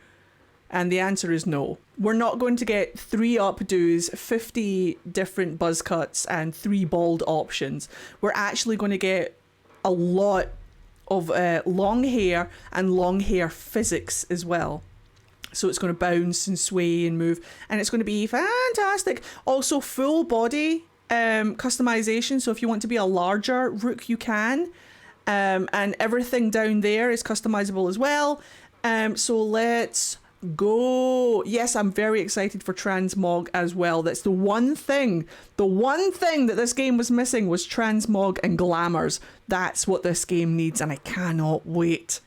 Speaker 1: And the answer is no. We're not going to get 3 updos, 50 different buzz cuts, and 3 bald options. We're actually going to get a lot of long hair and long hair physics as well. So it's going to bounce and sway and move, and it's going to be fantastic. Also, full body customization. So if you want to be a larger Rook, you can. And everything down there is customizable as well. So let's go. Yes, I'm very excited for transmog as well. That's the one thing that this game was missing was transmog and glamours. That's what this game needs, and I cannot wait.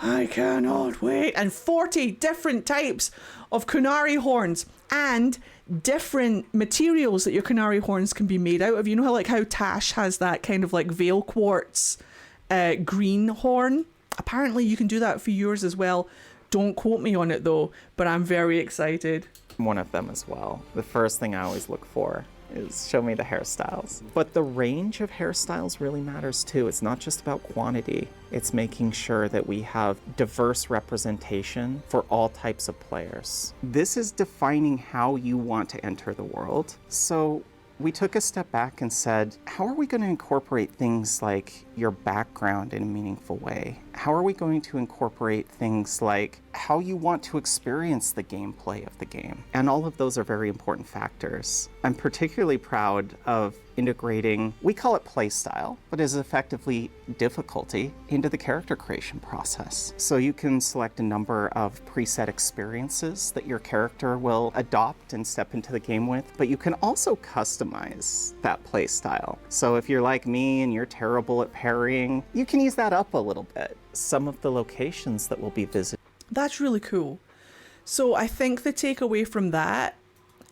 Speaker 1: I cannot wait. And 40 different types of Kunari horns and different materials that your Kunari horns can be made out of. You know how Tash has that kind of like veil quartz green horn? Apparently you can do that for yours as well. Don't quote me on it though, but I'm very excited.
Speaker 2: One of them as well. The first thing I always look for is show me the hairstyles. But the range of hairstyles really matters too. It's not just about quantity. It's making sure that we have diverse representation for all types of players. This is defining how you want to enter the world. So we took a step back and said, how are we going to incorporate things like your background in a meaningful way? How are we going to incorporate things like how you want to experience the gameplay of the game? And all of those are very important factors. I'm particularly proud of integrating, we call it playstyle, but is effectively difficulty into the character creation process. So you can select a number of preset experiences that your character will adopt and step into the game with, but you can also customize that playstyle. So if you're like me and you're terrible at parrying, you can ease that up a little bit. Some of the locations that we'll be visiting.
Speaker 1: That's really cool. So I think the takeaway from that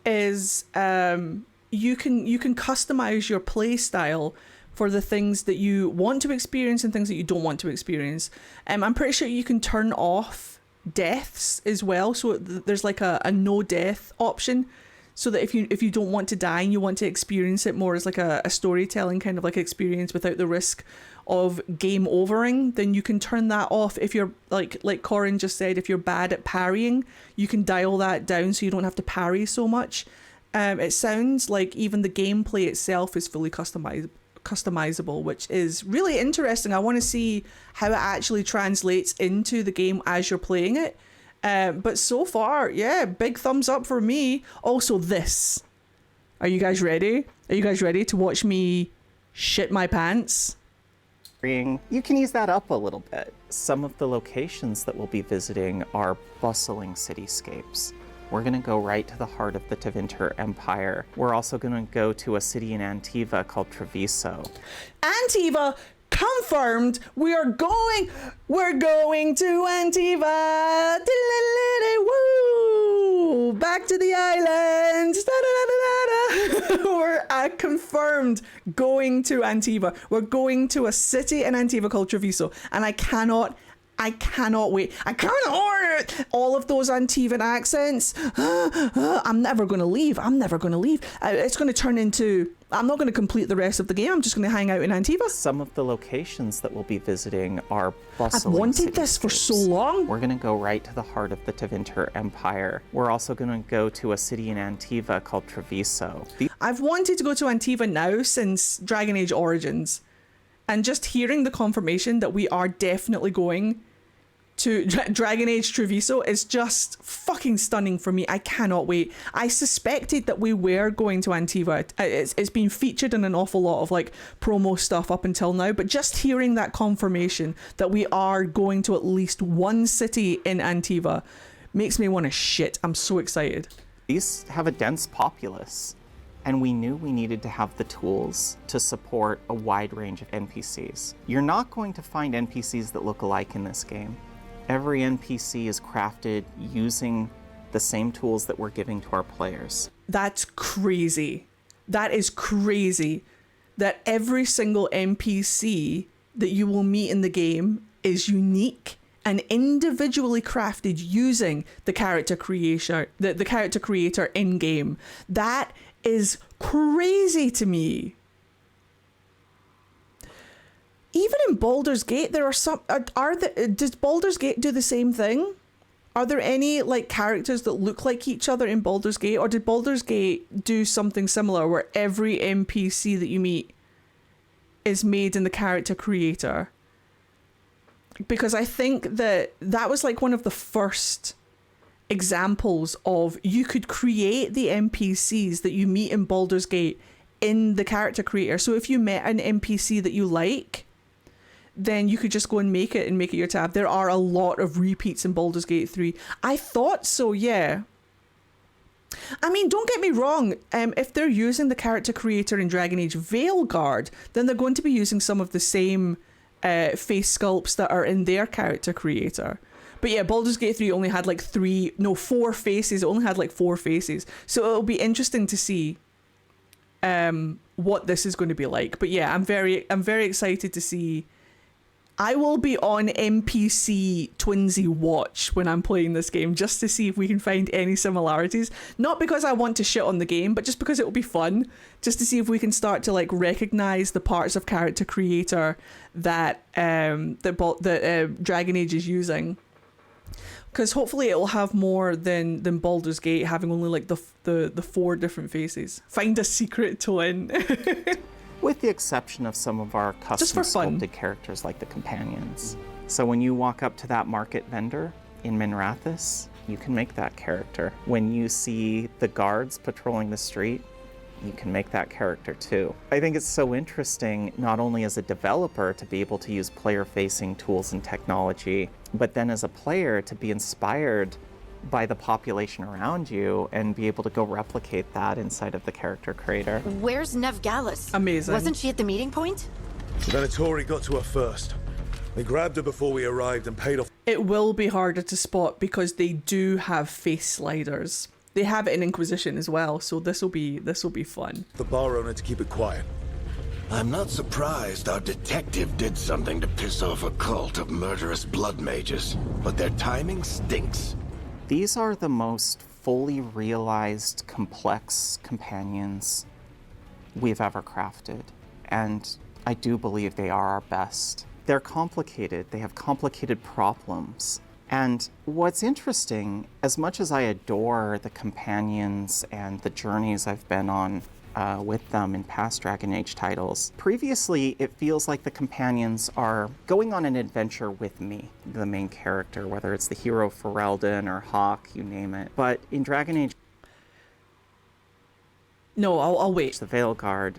Speaker 1: is you can customize your play style for the things that you want to experience and things that you don't want to experience. I'm pretty sure you can turn off deaths as well. So there's like a no death option, so that if you don't want to die and you want to experience it more as like a storytelling kind of like experience without the risk of game overing, then you can turn that off. If you're like Corin just said, if you're bad at parrying, you can dial that down so you don't have to parry so much. It sounds like even the gameplay itself is fully customizable, which is really interesting. I want to see how it actually translates into the game as you're playing it. But so far, yeah, big thumbs up for me. Also this. Are you guys ready? Are you guys ready to watch me shit my pants?
Speaker 2: You can ease that up a little bit. Some of the locations that we'll be visiting are bustling cityscapes. We're going to go right to the heart of the Tevinter Empire. We're also going to go to a city in Antiva called Treviso.
Speaker 1: Antiva, confirmed. We're going to Antiva. Woo! Back to the island. We're confirmed going to Antiva. We're going to a city in Antiva called Treviso, and I cannot wait. I cannot wait. All of those Antivan accents. I'm never going to leave. It's going to turn into... I'm not going to complete the rest of the game. I'm just going to hang out in Antiva.
Speaker 2: Some of the locations that we'll be visiting are bustling
Speaker 1: I've wanted this for so long.
Speaker 2: We're going to go right to the heart of the Tevinter Empire. We're also going to go to a city in Antiva called Treviso.
Speaker 1: I've wanted to go to Antiva now since Dragon Age Origins. And just hearing the confirmation that we are definitely going to Dragon Age Treviso is just fucking stunning for me. I cannot wait. I suspected that we were going to Antiva. It's been featured in an awful lot of like promo stuff up until now, but just hearing that confirmation that we are going to at least one city in Antiva makes me want to shit. I'm so excited.
Speaker 2: These have a dense populace, and we knew we needed to have the tools to support a wide range of NPCs. You're not going to find NPCs that look alike in this game. Every NPC is crafted using the same tools that we're giving to our players.
Speaker 1: That's crazy. That is crazy. That every single NPC that you will meet in the game is unique and individually crafted using the character creator, the character creator in game. That is crazy to me. Even in Baldur's Gate, there are some. Does Baldur's Gate do the same thing? Are there any like characters that look like each other in Baldur's Gate, or did Baldur's Gate do something similar where every NPC that you meet is made in the character creator? Because I think that was like one of the first examples of you could create the NPCs that you meet in Baldur's Gate in the character creator. So if you met an NPC that you like, then you could just go and make it your tab. There are a lot of repeats in Baldur's Gate 3. I thought so, yeah. I mean, don't get me wrong. If they're using the character creator in Dragon Age Veilguard, then they're going to be using some of the same face sculpts that are in their character creator. But yeah, Baldur's Gate 3 only had like 4 faces. It only had like 4 faces. So it'll be interesting to see what this is going to be like. But yeah, I'm very excited to see. I will be on NPC Twinsy watch when I'm playing this game, just to see if we can find any similarities. Not because I want to shit on the game, but just because it will be fun, just to see if we can start to like recognize the parts of character creator that Dragon Age is using. Because hopefully it will have more than Baldur's Gate having only like the 4 different faces. Find a secret twin.
Speaker 2: With the exception of some of our custom sculpted characters like the companions. So when you walk up to that market vendor in Minrathous, you can make that character. When you see the guards patrolling the street, you can make that character too. I think it's so interesting, not only as a developer to be able to use player-facing tools and technology, but then as a player to be inspired by the population around you and be able to go replicate that inside of the character creator.
Speaker 6: Where's Nev Gallus?
Speaker 1: Amazing.
Speaker 6: Wasn't she at the meeting point?
Speaker 5: The Venatori got to her first. They grabbed her before we arrived and paid off.
Speaker 1: It will be harder to spot because they do have face sliders. They have it in Inquisition as well, so this will be fun.
Speaker 5: The bar owner to keep it quiet. I'm not surprised our detective did something to piss off a cult of murderous blood mages, but their timing stinks.
Speaker 2: These are the most fully realized, complex companions we've ever crafted, and I do believe they are our best. They're complicated, they have complicated problems, and what's interesting, as much as I adore the companions and the journeys I've been on with them in past Dragon Age titles, previously it feels like the companions are going on an adventure with me, the main character, whether it's the hero Ferelden or Hawk, you name it. But in Dragon Age...
Speaker 1: No, I'll wait.
Speaker 2: The Veilguard,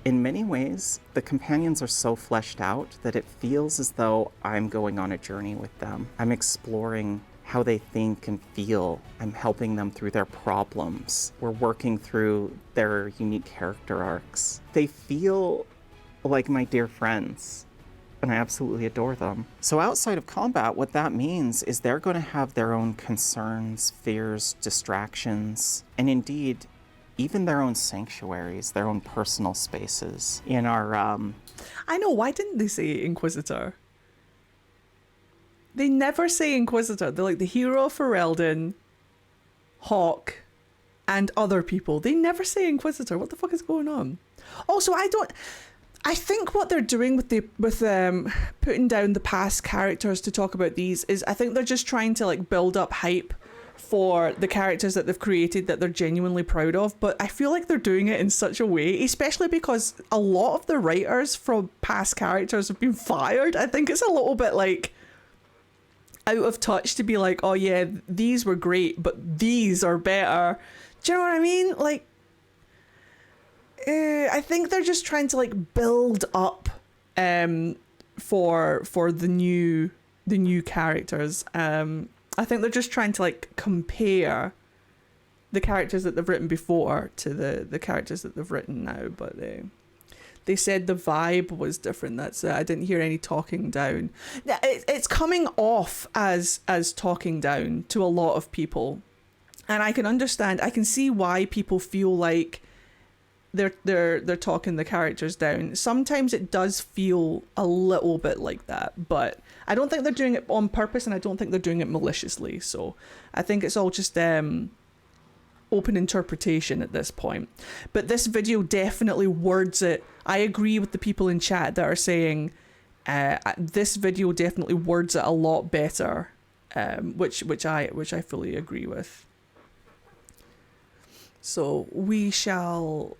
Speaker 2: in many ways, the companions are so fleshed out that it feels as though I'm going on a journey with them. I'm exploring how they think and feel. I'm helping them through their problems. We're working through their unique character arcs. They feel like my dear friends, and I absolutely adore them. So outside of combat, what that means is they're going to have their own concerns, fears, distractions, and indeed, even their own sanctuaries, their own personal spaces. In our,
Speaker 1: I know, why didn't they say Inquisitor? They never say Inquisitor. They're like the hero of Ferelden, Hawk, and other people. They never say Inquisitor. What the fuck is going on? Also, I think what they're doing with putting down the past characters to talk about these is I think they're just trying to like build up hype for the characters that they've created that they're genuinely proud of. But I feel like they're doing it in such a way, especially because a lot of the writers from past characters have been fired. I think it's a little bit like out of touch to be like, oh yeah, these were great, but these are better. Do you know what I mean? Like, I think they're just trying to like build up for the new characters. I think they're just trying to like compare the characters that they've written before to the characters that they've written now. But they said the vibe was different. That's I didn't hear any talking down. It's coming off as talking down to a lot of people, and I can understand. I can see why people feel like they're talking the characters down. Sometimes it does feel a little bit like that, but I don't think they're doing it on purpose, and I don't think they're doing it maliciously. So I think it's all just open interpretation at this point. But this video definitely words it. I agree with the people in chat that are saying this video definitely words it a lot better, which I fully agree with. So we shall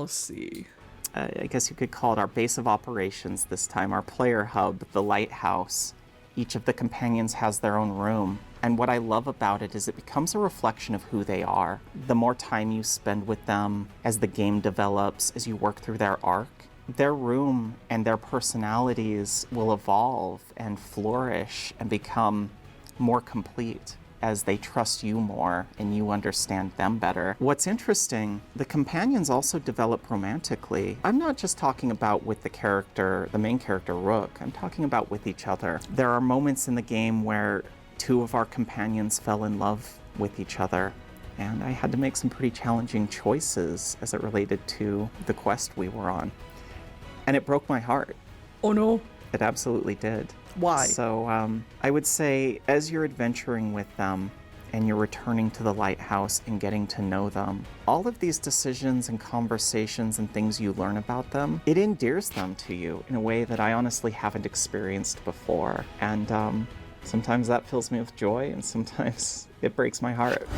Speaker 1: see.
Speaker 2: I guess you could call it our base of operations this time, our player hub, the lighthouse. Each of the companions has their own room. And what I love about it is it becomes a reflection of who they are. The more time you spend with them, as the game develops, as you work through their arc, their room and their personalities will evolve and flourish and become more complete as they trust you more and you understand them better. What's interesting, the companions also develop romantically. I'm not just talking about with the main character, Rook. I'm talking about with each other. There are moments in the game where two of our companions fell in love with each other, and I had to make some pretty challenging choices as it related to the quest we were on. And it broke my heart.
Speaker 1: Oh no.
Speaker 2: It absolutely did.
Speaker 1: Why?
Speaker 2: So I would say as you're adventuring with them and you're returning to the lighthouse and getting to know them, all of these decisions and conversations and things you learn about them, it endears them to you in a way that I honestly haven't experienced before. And sometimes that fills me with joy, and sometimes it breaks my heart.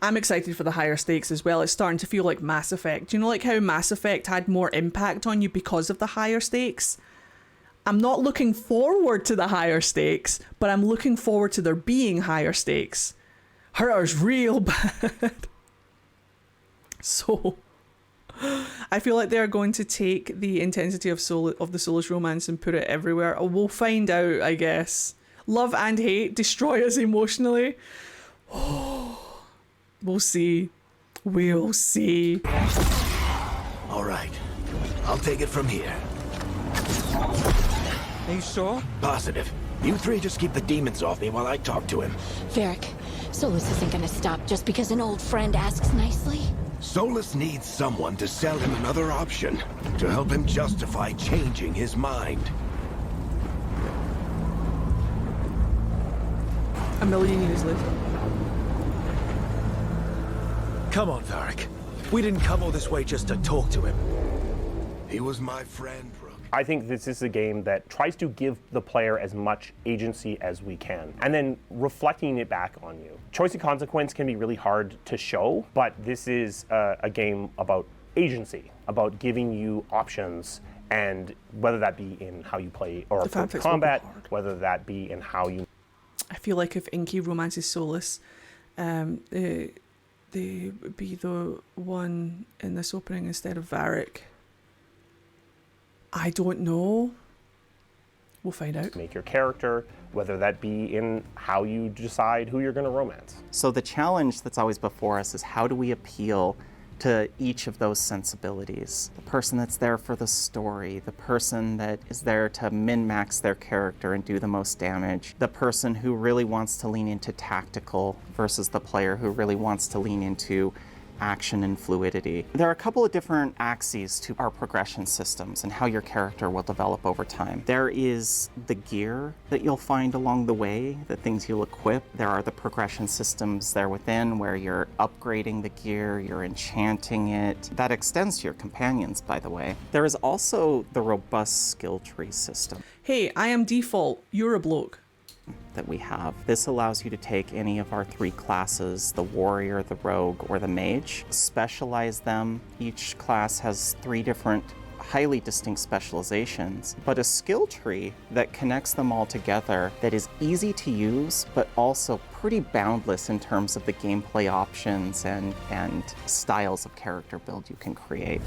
Speaker 1: I'm excited for the higher stakes as well. It's starting to feel like Mass Effect. You know, like how Mass Effect had more impact on you because of the higher stakes? I'm not looking forward to the higher stakes, but I'm looking forward to there being higher stakes. Hurter's real bad. So, I feel like they're going to take the intensity of the Soulless romance and put it everywhere. We'll find out, I guess. Love and hate destroy us emotionally. We'll see. We'll see.
Speaker 5: All right. I'll take it from here.
Speaker 7: Are you sure?
Speaker 5: Positive. You three just keep the demons off me while I talk to him.
Speaker 6: Varric, Solus isn't gonna stop just because an old friend asks nicely.
Speaker 5: Solus needs someone to sell him another option, to help him justify changing his mind.
Speaker 1: A million years later.
Speaker 7: Come on, Varric. We didn't come all this way just to talk to him.
Speaker 5: He was my friend, Rook.
Speaker 4: I think this is a game that tries to give the player as much agency as we can, and then reflecting it back on you. Choice and consequence can be really hard to show, but this is a game about agency, about giving you options, and whether that be in how you play or approach combat, whether that be in how you...
Speaker 1: I feel like if Inky romances Solus, they would be the one in this opening instead of Varric. I don't know. We'll find out.
Speaker 4: make your character, whether that be in how you decide who you're going to romance.
Speaker 2: So the challenge that's always before us is how do we appeal to each of those sensibilities? The person that's there for the story, the person that is there to min-max their character and do the most damage, the person who really wants to lean into tactical versus the player who really wants to lean into action and fluidity. There are a couple of different axes to our progression systems and how your character will develop over time. There is the gear that you'll find along the way, the things you'll equip. There are the progression systems there within where you're upgrading the gear, you're enchanting it. That extends to your companions, by the way. There is also the robust skill tree system
Speaker 1: Hey, I am default. You're a bloke.
Speaker 2: that we have. This allows you to take any of our 3 classes, the warrior, the rogue, or the mage, specialize them. Each class has 3 different highly distinct specializations, but a skill tree that connects them all together that is easy to use, but also pretty boundless in terms of the gameplay options and styles of character build you can create.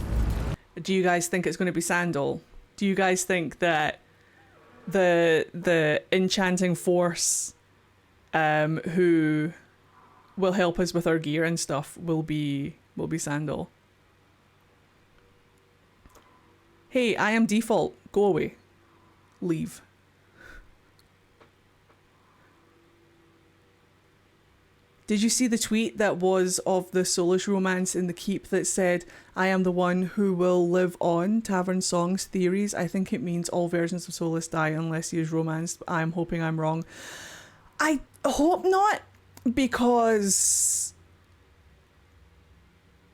Speaker 1: Do you guys think it's going to be Sandal? Do you guys think that the enchanting force who will help us with our gear and stuff will be Sandal? Hey, I am default. Go away. Leave. Did you see the tweet that was of the Solus romance in the keep that said, I am the one who will live on? Tavern Songs Theories. I think it means all versions of Solus die unless he is romanced. I'm hoping I'm wrong. I hope not, because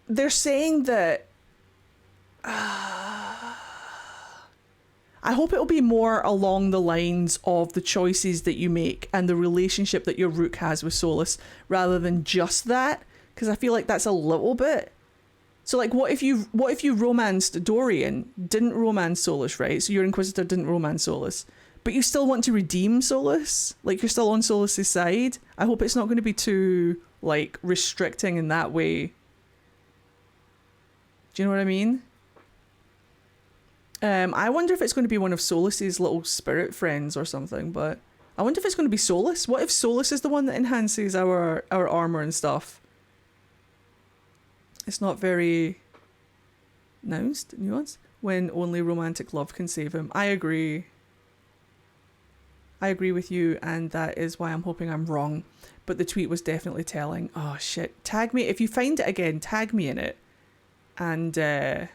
Speaker 1: they're saying that I hope it'll be more along the lines of the choices that you make and the relationship that your rook has with Solus, rather than just that, because I feel like that's a little bit. So like, what if you romanced Dorian, didn't romance Solus, right? So your Inquisitor didn't romance Solus, but you still want to redeem Solus? Like, you're still on Solus's side? I hope it's not going to be too, like, restricting in that way. Do you know what I mean? I wonder if it's going to be one of Solus's little spirit friends or something, but I wonder if it's going to be Solus. What if Solus is the one that enhances our armor and stuff? It's not very nuanced. When only romantic love can save him. I agree. I agree with you, and that is why I'm hoping I'm wrong. But the tweet was definitely telling. Oh shit. Tag me. If you find it again, tag me in it. And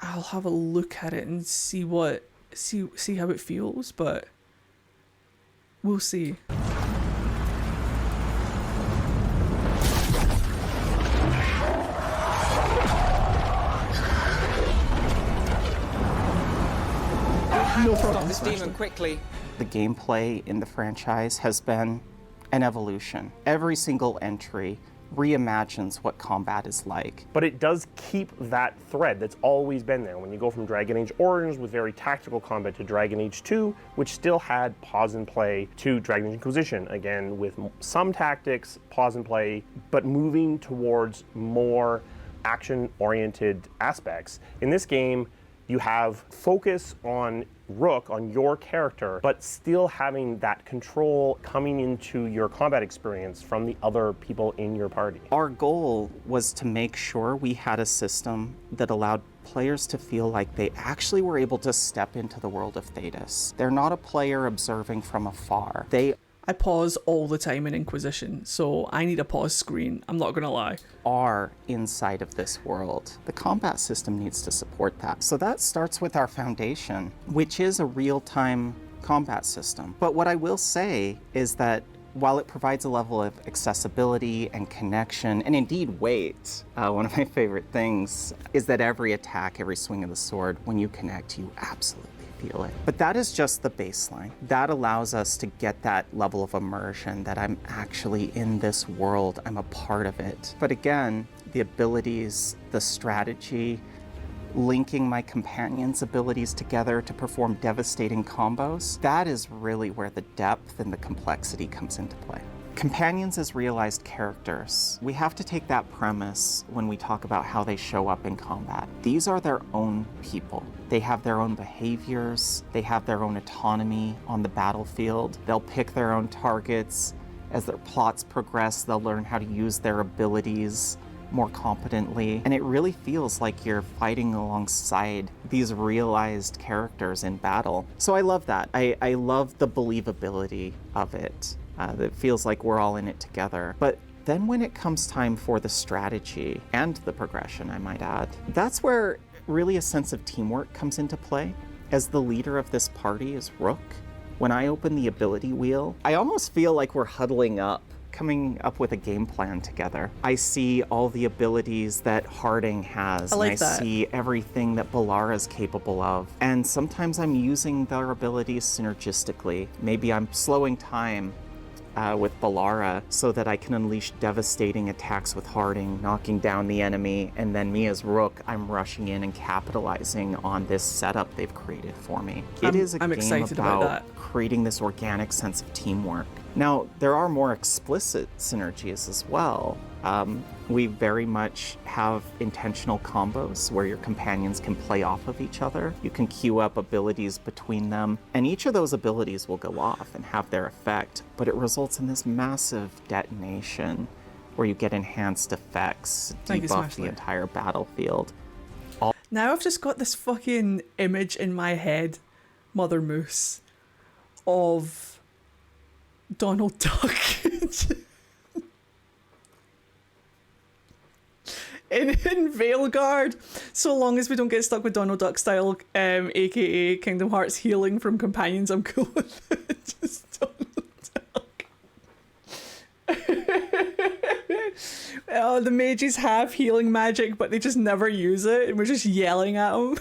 Speaker 1: I'll have a look at it and see how it feels, but we'll see. No problem.
Speaker 8: Stop this demon quickly.
Speaker 2: The gameplay in the franchise has been an evolution. Every single entry reimagines what combat is like.
Speaker 4: But it does keep that thread that's always been there. When you go from Dragon Age Origins with very tactical combat to Dragon Age 2, which still had pause and play, to Dragon Age Inquisition, again with some tactics, pause and play, but moving towards more action-oriented aspects. In this game, you have focus on Rook, on your character, but still having that control coming into your combat experience from the other people in your party.
Speaker 2: Our goal was to make sure we had a system that allowed players to feel like they actually were able to step into the world of Thedas. They're not a player observing from afar.
Speaker 1: I pause all the time in Inquisition, so I need a pause screen. I'm not gonna lie.
Speaker 2: Are inside of this world. The combat system needs to support that. So that starts with our foundation, which is a real-time combat system. But what I will say is that while it provides a level of accessibility and connection, and indeed weight, one of my favorite things is that every attack, every swing of the sword, when you connect, you absolutely feel it. But that is just the baseline. That allows us to get that level of immersion, that I'm actually in this world, I'm a part of it. But again, the abilities, the strategy, linking my companions' abilities together to perform devastating combos, that is really where the depth and the complexity comes into play. Companions as realized characters. We have to take that premise when we talk about how they show up in combat. These are their own people. They have their own behaviors. They have their own autonomy on the battlefield. They'll pick their own targets. As their plots progress, they'll learn how to use their abilities more competently. And it really feels like you're fighting alongside these realized characters in battle. So I love that. I love the believability of it. It feels like we're all in it together. But then when it comes time for the strategy and the progression, I might add, that's where really a sense of teamwork comes into play. As the leader of this party is Rook, when I open the ability wheel, I almost feel like we're huddling up, coming up with a game plan together. I see all the abilities that Harding has,
Speaker 1: I
Speaker 2: and I see everything that Balara's capable of. And sometimes I'm using their abilities synergistically. Maybe I'm slowing time with Balara so that I can unleash devastating attacks with Harding, knocking down the enemy, and then me as Rook, I'm rushing in and capitalizing on this setup they've created for me. It is a
Speaker 1: I'm
Speaker 2: game
Speaker 1: excited about that.
Speaker 2: creating this organic sense of teamwork. Now, there are more explicit synergies as well. We very much have intentional combos where your companions can play off of each other. You can queue up abilities between them, and each of those abilities will go off and have their effect, but it results in this massive detonation where you get enhanced effects, debuff the entire battlefield.
Speaker 1: Now I've just got this fucking image in my head, Mother Moose, of Donald Duck in Veilguard, so long as we don't get stuck with Donald Duck style, aka Kingdom Hearts healing from companions, I'm cool with it. Just Donald Duck. Oh, the mages have healing magic, but they just never use it, and we're just yelling at them.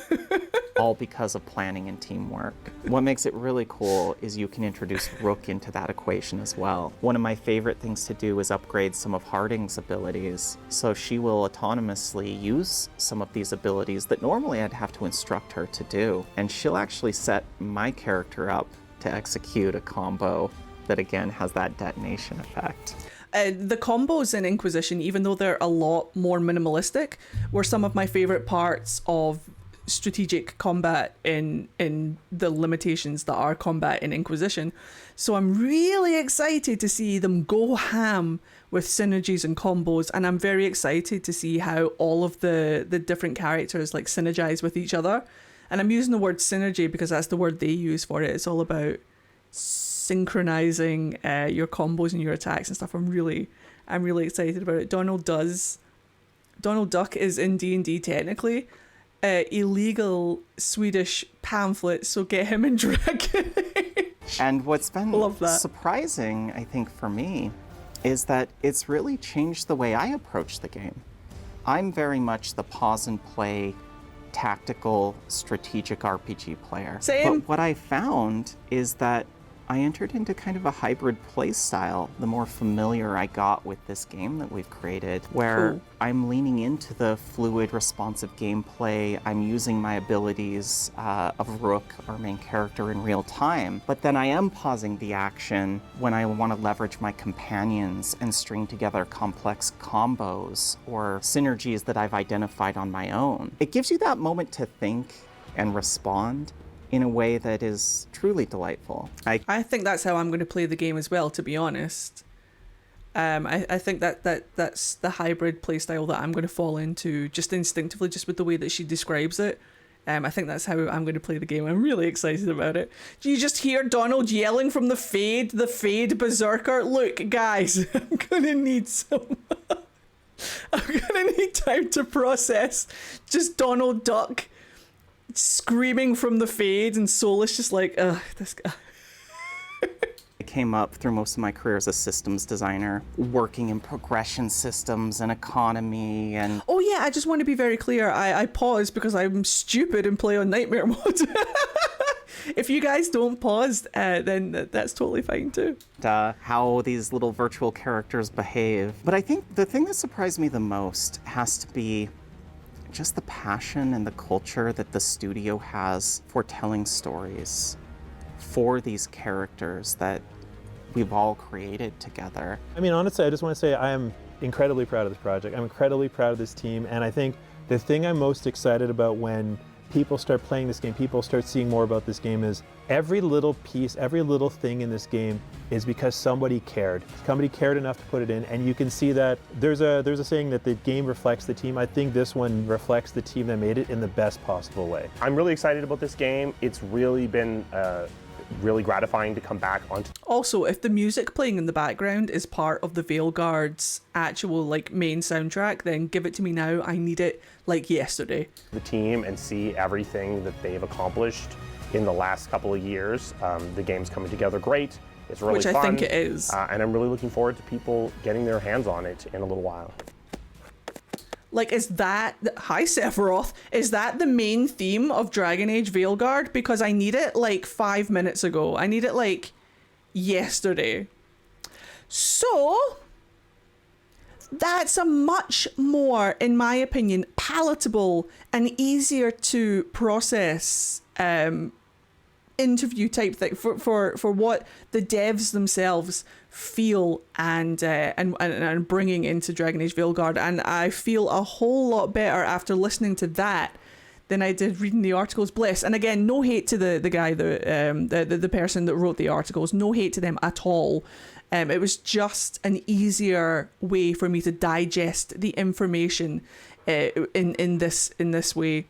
Speaker 2: All because of planning and teamwork. What makes it really cool is you can introduce Rook into that equation as well. One of my favorite things to do is upgrade some of Harding's abilities, so she will autonomously use some of these abilities that normally I'd have to instruct her to do, and she'll actually set my character up to execute a combo that again has that detonation effect.
Speaker 1: The combos in Inquisition, even though they're a lot more minimalistic, were some of my favorite parts of strategic combat in the limitations that are combat in Inquisition. So I'm really excited to see them go ham with synergies and combos, and I'm very excited to see how all of the different characters like synergize with each other. And I'm using the word synergy because that's the word they use for it. It's all about synchronizing your combos and your attacks and stuff. I'm really excited about it. Donald Duck is in D&D technically illegal Swedish pamphlet, so get him in Dragon Age.
Speaker 2: And what's been surprising, I think, for me, is that it's really changed the way I approach the game. I'm very much the pause and play, tactical, strategic RPG player.
Speaker 1: Same.
Speaker 2: But what I found is that I entered into kind of a hybrid play style the more familiar I got with this game that we've created, where I'm leaning into the fluid, responsive gameplay. I'm using my abilities of Rook, our main character, in real time, but then I am pausing the action when I want to leverage my companions and string together complex combos or synergies that I've identified on my own. It gives you that moment to think and respond in a way that is truly delightful.
Speaker 1: I think that's how I'm going to play the game as well, to be honest. I think that's the hybrid playstyle that I'm going to fall into just instinctively, just with the way that she describes it. I think that's how I'm going to play the game. I'm really excited about it. Do you just hear Donald yelling from the Fade Berserker? Look, guys, I'm going to need time to process just Donald Duck screaming from the Fade, and Solus just like, ugh, this guy.
Speaker 2: I came up through most of my career as a systems designer, working in progression systems and economy and...
Speaker 1: Oh yeah, I just want to be very clear. I pause because I'm stupid and play on Nightmare mode. If you guys don't pause, then that's totally fine too.
Speaker 2: How these little virtual characters behave. But I think the thing that surprised me the most has to be just the passion and the culture that the studio has for telling stories for these characters that we've all created together.
Speaker 3: I mean, honestly, I just want to say I am incredibly proud of this project. I'm incredibly proud of this team, and I think the thing I'm most excited about when people start playing this game, people start seeing more about this game, is every little piece, every little thing in this game is because somebody cared. Somebody cared enough to put it in, and you can see that there's a saying that the game reflects the team. I think this one reflects the team that made it in the best possible way.
Speaker 4: I'm really excited about this game. It's really been really gratifying to come back onto.
Speaker 1: Also, if the music playing in the background is part of the Veilguard's actual like main soundtrack, then give it to me now. I need it like yesterday.
Speaker 4: The team and see everything that they've accomplished in the last couple of years. The game's coming together great. It's really fun.
Speaker 1: Which I think it is.
Speaker 4: And I'm really looking forward to people getting their hands on it in a little while.
Speaker 1: Like, is that... Hi, Sephiroth. Is that the main theme of Dragon Age Veilguard? Because I need it, like, 5 minutes ago. I need it, like, yesterday. So, that's a much more, in my opinion, palatable and easier to process interview type thing for what the devs themselves feel and bringing into Dragon Age Veilguard, and I feel a whole lot better after listening to that than I did reading the articles. Bliss, and again, no hate to the guy, the person that wrote the articles, no hate to them at all. It was just an easier way for me to digest the information in this way.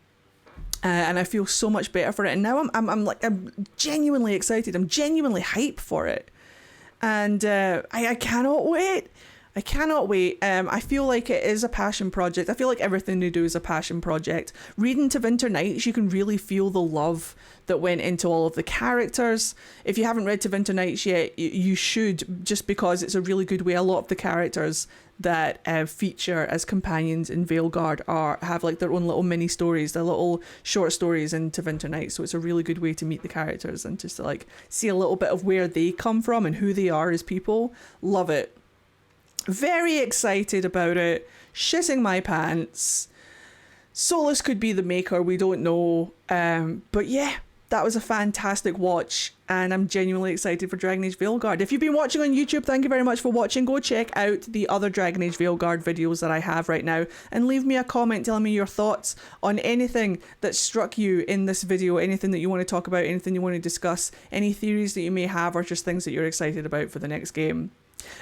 Speaker 1: And I feel so much better for it. And now I'm genuinely excited. I'm genuinely hyped for it. And I cannot wait. I cannot wait. I feel like it is a passion project. I feel like everything they do is a passion project. Reading To Winter Nights, you can really feel the love that went into all of the characters. If you haven't read To Winter Nights yet, you should, just because it's a really good way. A lot of the characters that feature as companions in Veilguard have like their own little mini stories, their little short stories in To Winter Nights. So it's a really good way to meet the characters and just to like see a little bit of where they come from and who they are as people. Love it. Very excited about it. Shitting my pants. Solus could be the maker, we don't know. But yeah, that was a fantastic watch, and I'm genuinely excited for Dragon Age Veilguard. If you've been watching on YouTube, thank you very much for watching. Go check out the other Dragon Age Veilguard videos that I have right now, and leave me a comment telling me your thoughts on anything that struck you in this video, anything that you want to talk about, anything you want to discuss, any theories that you may have, or just things that you're excited about for the next game.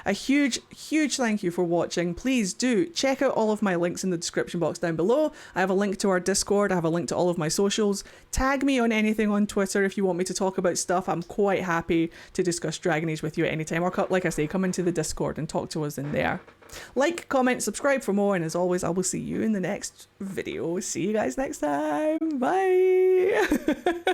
Speaker 1: A huge thank you for watching. Please do check out all of my links in the description box down below. I have a link to our Discord. I have a link to all of my socials. Tag me on anything on Twitter if you want me to talk about stuff. I'm quite happy to discuss Dragon Age with you at any time. Or like I say, come into the Discord and talk to us in there. Like, comment, subscribe for more. And as always, I will see you in the next video. See you guys next time. Bye.